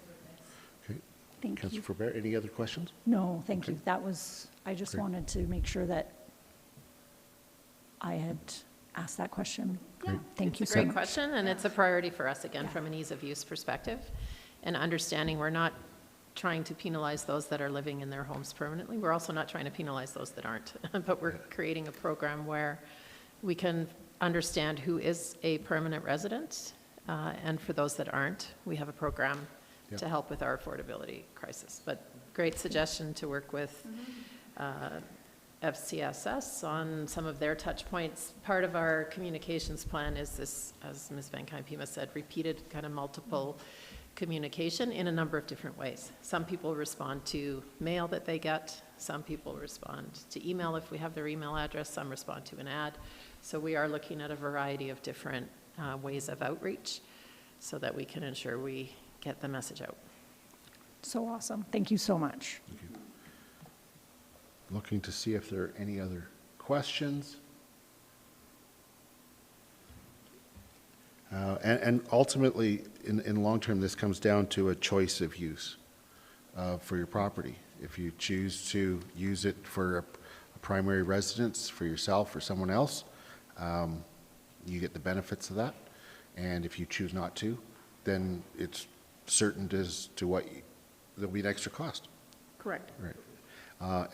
Okay. Thank Councillor you. Faubert, any other questions? No, thank Okay. you. That was, I just Great. wanted to make sure that I had asked that question. Great. Thank you It's a so great much. question, and it's a priority for us, again, from an ease of use perspective, and understanding we're not trying to penalize those that are living in their homes permanently. We're also not trying to penalize those that aren't, but we're creating a program where we can understand who is a permanent resident, and for those that aren't, we have a program to help with our affordability crisis. But great suggestion to work with FCSS on some of their touch points. Part of our communications plan is this, as Ms. Van Kuypema said, repeated kind of multiple communication in a number of different ways. Some people respond to mail that they get. Some people respond to email if we have their email address. Some respond to an ad. So we are looking at a variety of different ways of outreach so that we can ensure we get the message out. So awesome. Thank you so much. Looking to see if there are any other questions. And ultimately, in long term, this comes down to a choice of use for your property. If you choose to use it for a primary residence for yourself or someone else, you get the benefits of that. And if you choose not to, then it's certain as to what there'll be an extra cost. Correct. Right.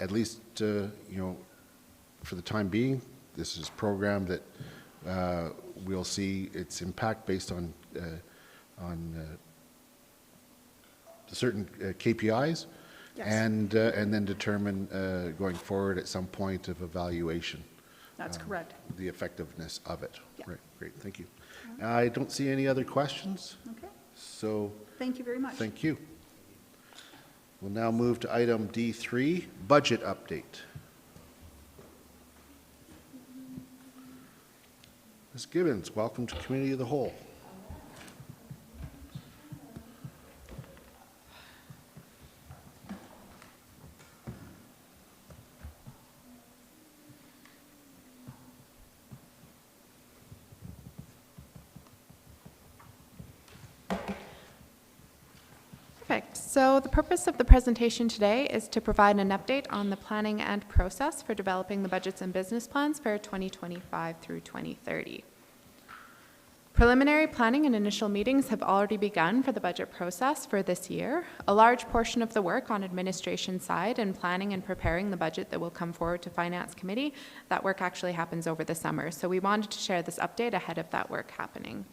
At least, you know, for the time being, this is a program that we'll see its impact based on certain KPIs, Yes. and then determine going forward at some point of evaluation. That's correct. The effectiveness of it. Yeah. Right. Great. Thank you. I don't see any other questions. Okay. So Thank you very much. thank you. We'll now move to item D3, budget update. Ms. Gibbons, welcome to Committee of the Whole. Perfect. So the purpose of the presentation today is to provide an update on the planning and process for developing the budgets and business plans for 2025 through 2030. Preliminary planning and initial meetings have already begun for the budget process for this year. A large portion of the work on administration side and planning and preparing the budget that will come forward to Finance Committee, that work actually happens over the summer. So we wanted to share this update ahead of that work happening.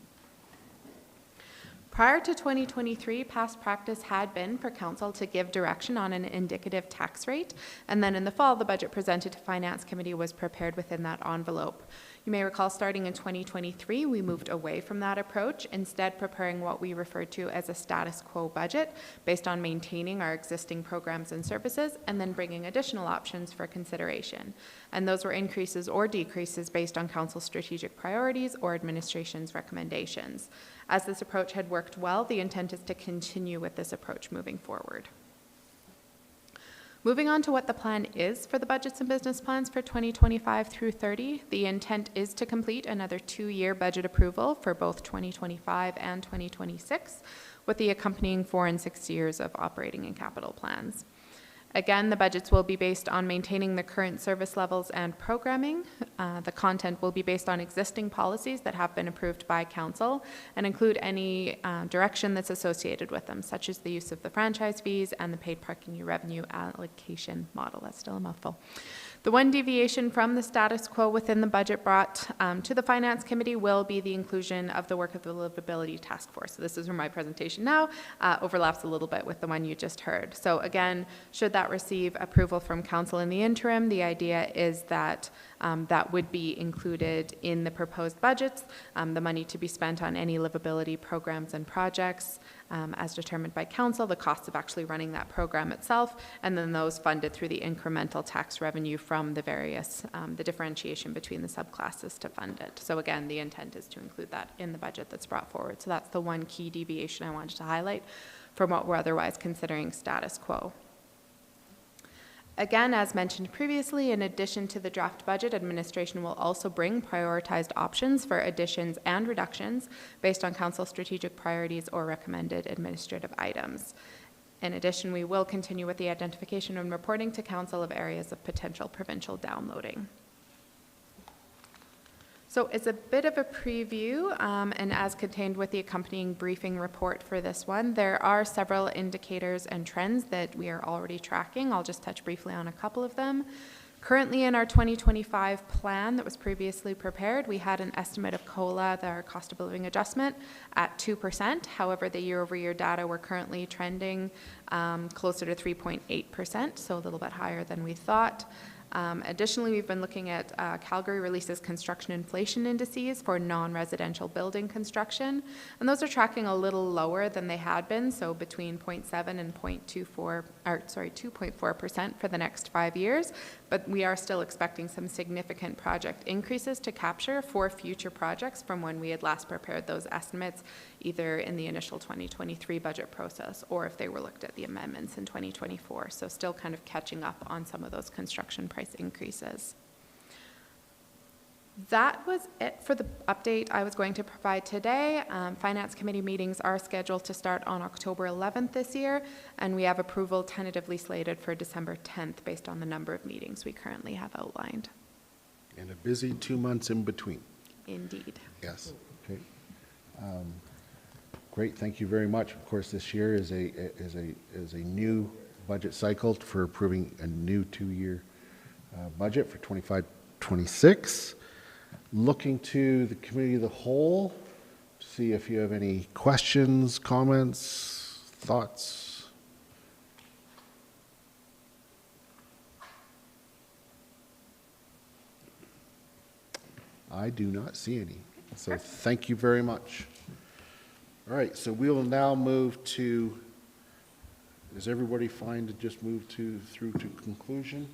Prior to 2023, past practice had been for Council to give direction on an indicative tax rate, and then in the fall, the budget presented to Finance Committee was prepared within that envelope. You may recall starting in 2023, we moved away from that approach, instead preparing what we referred to as a status quo budget based on maintaining our existing programs and services and then bringing additional options for consideration. And those were increases or decreases based on Council's strategic priorities or administration's recommendations. As this approach had worked well, the intent is to continue with this approach moving forward. Moving on to what the plan is for the budgets and business plans for 2025 through 30, the intent is to complete another 2-year budget approval for both 2025 and 2026, with the accompanying 4 and 6 years of operating and capital plans. Again, the budgets will be based on maintaining the current service levels and programming. The content will be based on existing policies that have been approved by Council and include any direction that's associated with them, such as the use of the franchise fees and the paid parking revenue allocation model. That's still a mouthful. The one deviation from the status quo within the budget brought to the Finance Committee will be the inclusion of the work of the Livability Task Force. So this is where my presentation now overlaps a little bit with the one you just heard. So again, should that receive approval from Council in the interim, the idea is that that would be included in the proposed budgets, the money to be spent on any livability programs and projects, as determined by council, the costs of actually running that program itself, and then those funded through the incremental tax revenue from the various, the differentiation between the subclasses to fund it. So again, the intent is to include that in the budget that's brought forward. So that's the one key deviation I wanted to highlight from what we're otherwise considering status quo. Again, as mentioned previously, in addition to the draft budget, administration will also bring prioritized options for additions and reductions based on council strategic priorities or recommended administrative items. In addition, we will continue with the identification and reporting to council of areas of potential provincial downloading. So it's a bit of a preview, and as contained with the accompanying briefing report for this one, there are several indicators and trends that we are already tracking. I'll just touch briefly on a couple of them. Currently in our 2025 plan that was previously prepared, we had an estimate of COLA, our cost of living adjustment, at 2%. However, the year-over-year data, we're currently trending closer to 3.8%, so a little bit higher than we thought. Additionally, we've been looking at Calgary releases construction inflation indices for non-residential building construction, and those are tracking a little lower than they had been, so between 0.7 and 2.4% for the next 5 years, but we are still expecting some significant project increases to capture for future projects from when we had last prepared those estimates, either in the initial 2023 budget process or if they were looked at the amendments in 2024. So still kind of catching up on some of those construction price increases. That was it for the update I was going to provide today. Finance Committee meetings are scheduled to start on October 11th this year, and we have approval tentatively slated for December 10th based on the number of meetings we currently have outlined. And a busy 2 months in between. Indeed. Yes. Okay. Great. Thank you very much. Of course, this year is a new budget cycle for approving a new 2-year budget for 25-26. Looking to the committee of the whole, see if you have any questions, comments, thoughts. I do not see any. So thank you very much. All right, so we will now move to, is everybody fine to just move through to conclusion?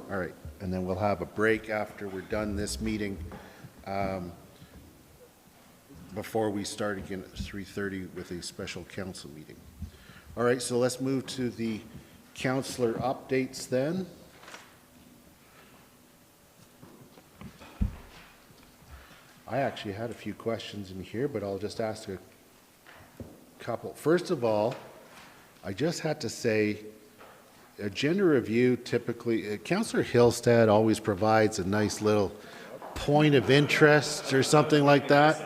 All right, and then we'll have a break after we're done this meeting before we start again at 3:30 with a special council meeting. All right, so let's move to the councillor updates then. I actually had a few questions in here, but I'll just ask a couple. First of all, I just had to say, agenda review typically, Councillor Hillstead always provides a nice little point of interest or something like that.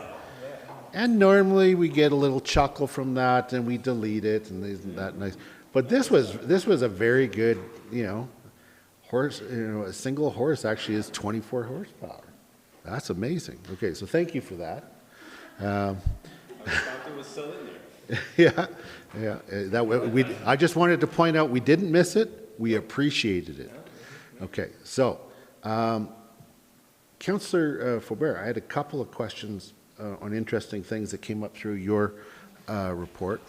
And normally we get a little chuckle from that and we delete it, and isn't that nice? But this was a very good, horse, a single horse actually is 24 horsepower. That's amazing. Okay, so thank you for that. I thought it was still in there. Yeah. I just wanted to point out we didn't miss it. We appreciated it. Okay, so Councillor Faubert, I had a couple of questions on interesting things that came up through your report.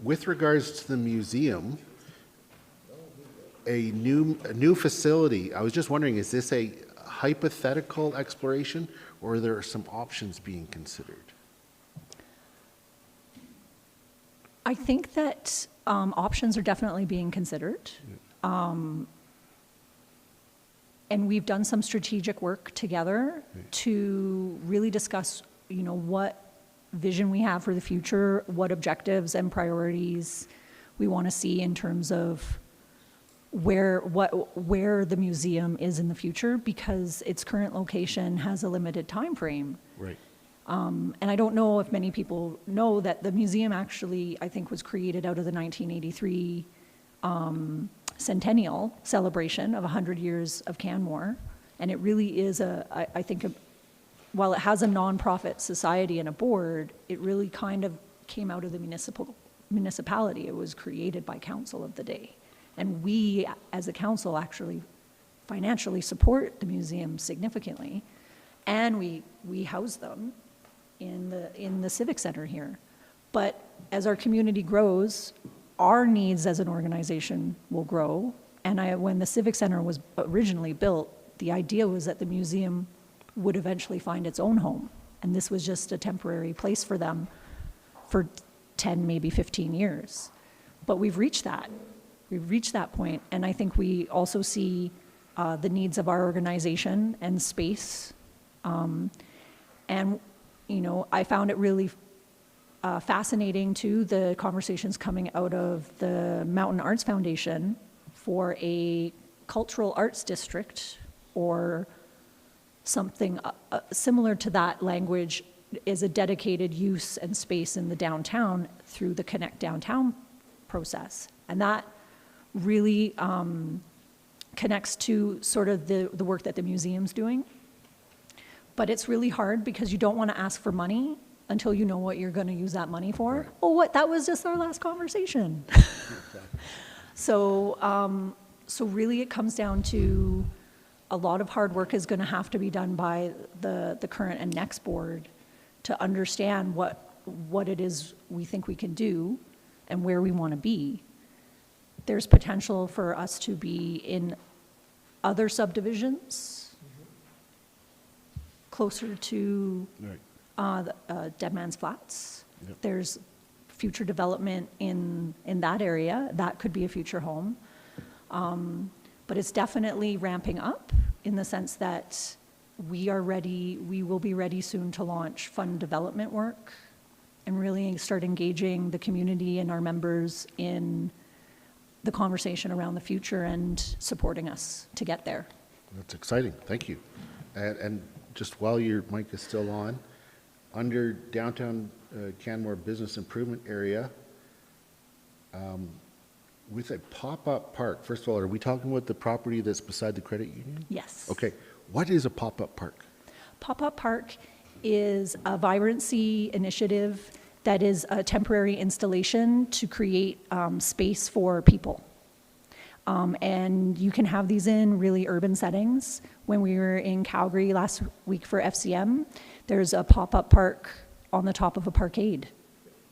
With regards to the museum, a new facility, I was just wondering, is this a hypothetical exploration or are there some options being considered? I think that options are definitely being considered. And we've done some strategic work together to really discuss, what vision we have for the future, what objectives and priorities we want to see in terms of where the museum is in the future, because its current location has a limited time frame. Right. And I don't know if many people know that the museum actually, I think, was created out of the 1983 centennial celebration of 100 years of Canmore. And it really is I think, while it has a nonprofit society and a board, it really kind of came out of the municipality. It was created by council of the day. And we, as a council, actually financially support the museum significantly. And we house them in the Civic Center here. But as our community grows, our needs as an organization will grow. And when the Civic Center was originally built, the idea was that the museum would eventually find its own home. And this was just a temporary place for them for 10, maybe 15 years. But we've reached that. We've reached that point. And I think we also see the needs of our organization and space. And, you know, I found it really fascinating too, the conversations coming out of the Mountain Arts Foundation for a cultural arts district or something similar to that language is a dedicated use and space in the downtown through the Connect Downtown process. And that really connects to sort of the work that the museum's doing. But it's really hard because you don't want to ask for money until you know what you're going to use that money for. Right. Oh, what? That was just our last conversation. So really it comes down to a lot of hard work is going to have to be done by the current and next board to understand what it is we think we can do and where we want to be. There's potential for us to be in other subdivisions closer to Dead Man's Flats. Yep. There's future development in that area. That could be a future home. But it's definitely ramping up in the sense that we will be ready soon to launch fund development work and really start engaging the community and our members in the conversation around the future and supporting us to get there. That's exciting. Thank you. And just while your mic is still on, under downtown Canmore Business Improvement Area, with a pop-up park, first of all, are we talking about the property that's beside the credit union? Yes. Okay. What is a pop-up park? Pop-up park is a vibrancy initiative that is a temporary installation to create space for people. And you can have these in really urban settings. When we were in Calgary last week for FCM, there's a pop-up park on the top of a parkade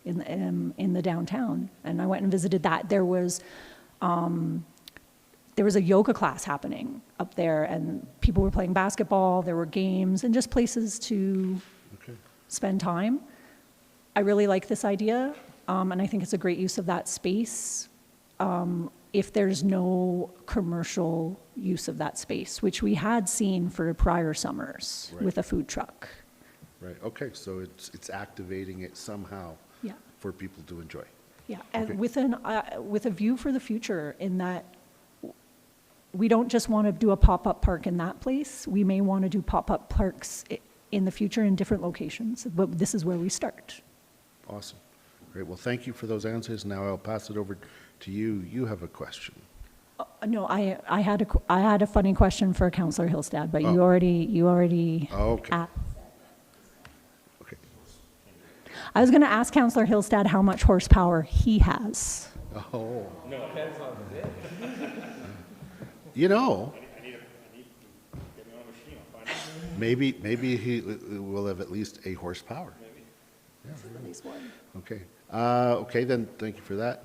in the downtown. And I went and visited that. There was a yoga class happening up there, and people were playing basketball, there were games, and just places to spend time. I really like this idea, and I think it's a great use of that space if there's no commercial use of that space, which we had seen for prior summers with a food truck. Right, okay, so it's activating it somehow for people to enjoy. Yeah, and with a view for the future in that we don't just want to do a pop-up park in that place. We may want to do pop-up parks in the future in different locations, but this is where we start. Awesome. Great. Well, thank you for those answers. Now I'll pass it over to you. You have a question. No, I had a funny question for Councillor Hillstad, but you already asked. Okay. I was going to ask Councillor Hillstad how much horsepower he has. Oh. No, it depends on the bid. You know, I need to get me on a machine. I'll find out. maybe he will have at least a horsepower. Maybe. Yeah. At least one. Okay. Okay, then, thank you for that.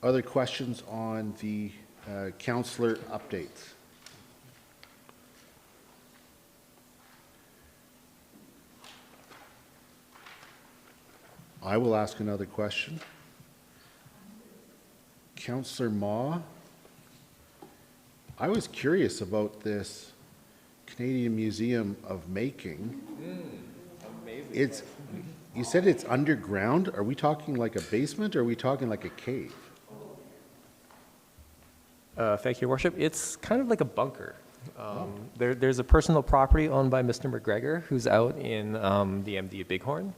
Other questions on the councillor updates? I will ask another question. Councillor Ma, I was curious about this Canadian Museum of Making. Amazing. You said it's underground. Are we talking like a basement or are we talking like a cave? Thank you, Your Worship. It's kind of like a bunker. There's a personal property owned by Mr. McGregor who's out in the MD of Bighorn.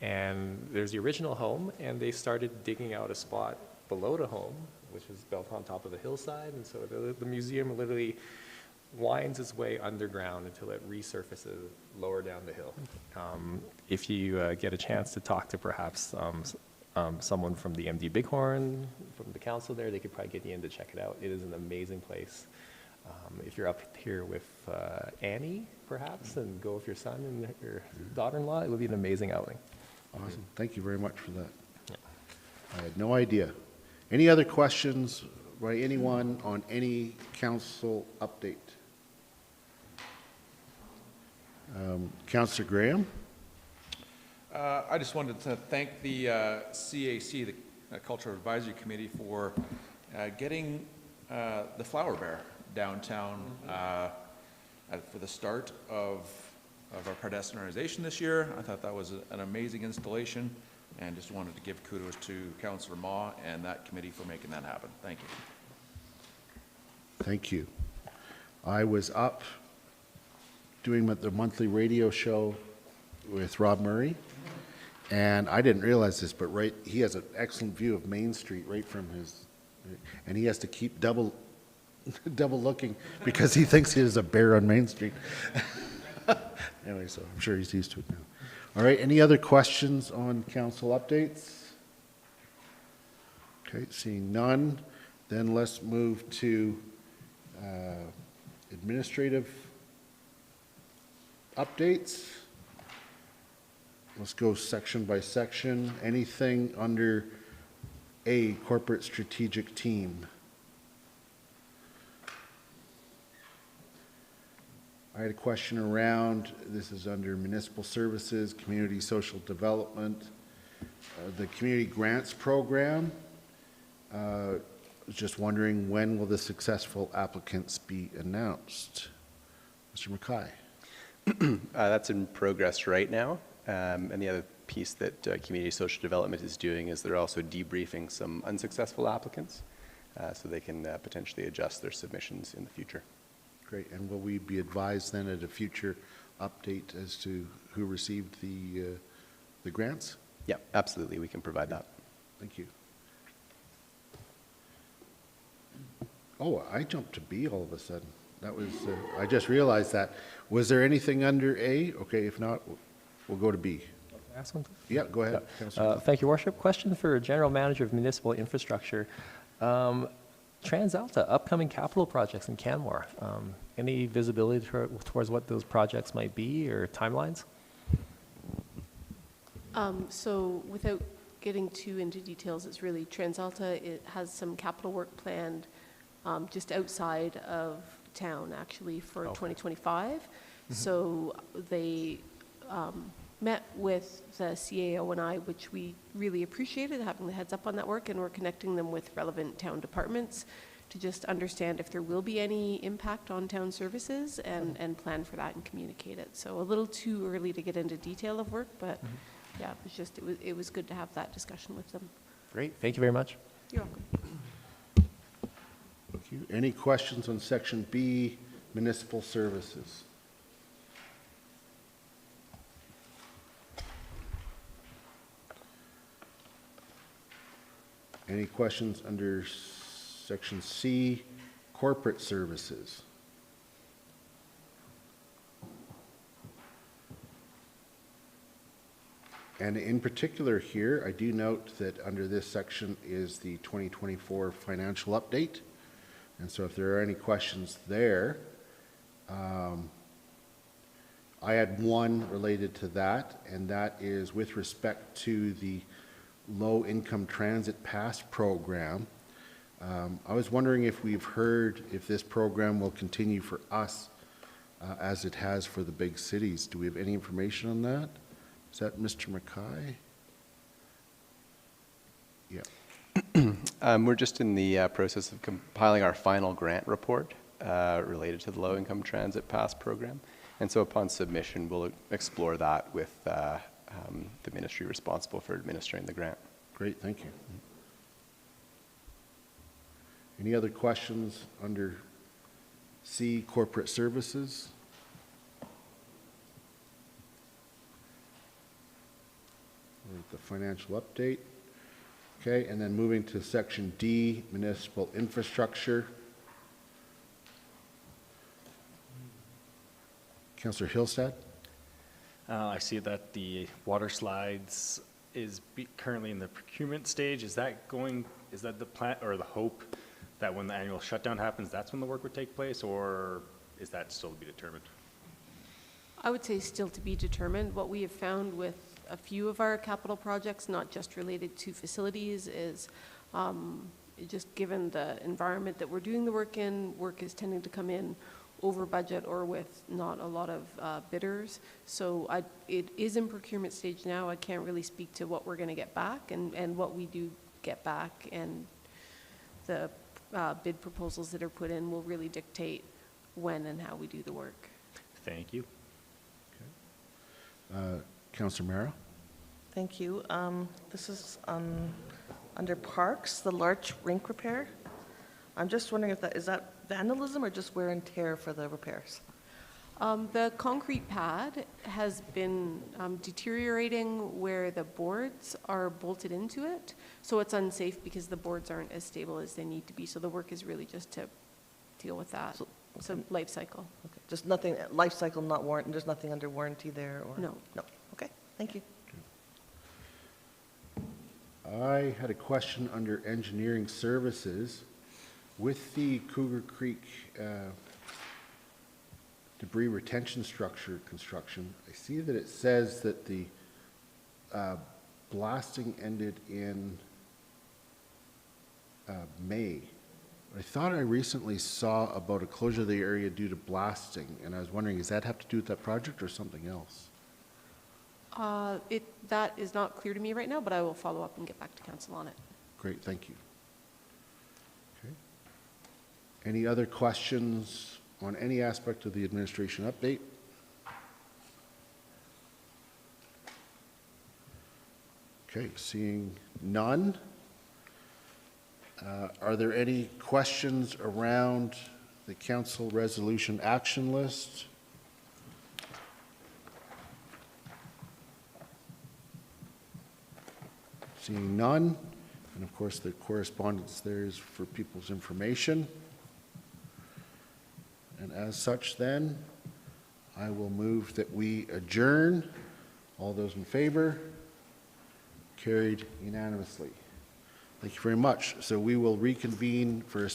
And there's the original home, and they started digging out a spot below the home, which was built on top of a hillside. And so the museum literally winds its way underground until it resurfaces lower down the hill. If you get a chance to talk to perhaps someone from the MD Bighorn, from the council there, they could probably get you in to check it out. It is an amazing place. If you're up here with Annie, perhaps, and go with your son and your daughter-in-law, it would be an amazing outing. Awesome. Thank you very much for that. I had no idea. Any other questions by anyone on any council update? Councillor Graham? I just wanted to thank the CAC, the Cultural Advisory Committee, for getting the Flower Bear downtown for the start of our pedestrianization this year. I thought that was an amazing installation, and just wanted to give kudos to Councillor Ma and that committee for making that happen. Thank you. Thank you. I was up doing the monthly radio show with Rob Murray, and I didn't realize this, but he has an excellent view of Main Street right from his, and he has to keep double looking because he thinks there's a bear on Main Street. Anyway, so I'm sure he's used to it now. All right, any other questions on council updates? Okay, seeing none, then let's move to administrative updates. Let's go section by section. Anything under A, corporate strategic team? I had a question around, this is under municipal services, community social development, the community grants program. I was just wondering, when will the successful applicants be announced? Mr. Mackay. That's in progress right now. And the other piece that community social development is doing is they're also debriefing some unsuccessful applicants so they can potentially adjust their submissions in the future. Great. And will we be advised then at a future update as to who received the grants? Yeah, absolutely. We can provide that. Thank you. Oh, I jumped to B all of a sudden. That was, I just realized that. Was there anything under A? Okay, if not, we'll go to B. Ask one? Yeah, go ahead. Councillor. Thank you, Worship. Question for General Manager of Municipal Infrastructure. TransAlta, upcoming capital projects in Canmore. Any visibility towards what those projects might be or timelines? So without getting too into details, it's really TransAlta. It has some capital work planned just outside of town, actually, for 2025. Mm-hmm. So they met with the CAO and I, which we really appreciated, having the heads up on that work, and we're connecting them with relevant town departments to just understand if there will be any impact on town services and plan for that and communicate it. So a little too early to get into detail of work, but yeah, it was good to have that discussion with them. Great, thank you very much. You're welcome. Thank you. Any questions on section B, municipal services? Any questions under section C, corporate services? And in particular here, I do note that under this section is the 2024 financial update. And so if there are any questions there, I had one related to that, and that is with respect to the low-income transit pass program. I was wondering if we've heard if this program will continue for us as it has for the big cities. Do we have any information on that? Is that Mr. Mackay? Yeah. We're just in the process of compiling our final grant report related to the low-income transit pass program. And so upon submission, we'll explore that with the ministry responsible for administering the grant. Great, thank you. Any other questions under C, corporate services? The financial update. Okay, and then moving to section D, municipal infrastructure. Councillor Hillstead? I see that the water slides is currently in the procurement stage. Is that the plan or the hope that when the annual shutdown happens, that's when the work would take place, or is that still to be determined? I would say still to be determined. What we have found with a few of our capital projects, not just related to facilities, is just given the environment that we're doing the work in, work is tending to come in over budget or with not a lot of bidders. So it is in procurement stage now. I can't really speak to what we're going to get back and what we do get back, and the bid proposals that are put in will really dictate when and how we do the work. Thank you. Councillor Mara? Thank you. This is under parks, the large rink repair. I'm just wondering if is that vandalism or just wear and tear for the repairs? The concrete pad has been deteriorating where the boards are bolted into it, so it's unsafe because the boards aren't as stable as they need to be. So the work is really just to deal with that. So life cycle. Okay. Just nothing, life cycle not warranted, there's nothing under warranty there? Or No. No. Okay, thank you. I had a question under engineering services. With the Cougar Creek debris retention structure construction, I see that it says that the blasting ended in May. I thought I recently saw about a closure of the area due to blasting, and I was wondering, does that have to do with that project or something else? That is not clear to me right now, but I will follow up and get back to council on it. Great, thank you. Okay. Any other questions on any aspect of the administration update? Okay, seeing none. Are there any questions around the council resolution action list? Seeing none, and of course the correspondence there is for people's information. And as such then, I will move that we adjourn. All those in favor? Carried unanimously. Thank you very much. So we will reconvene for a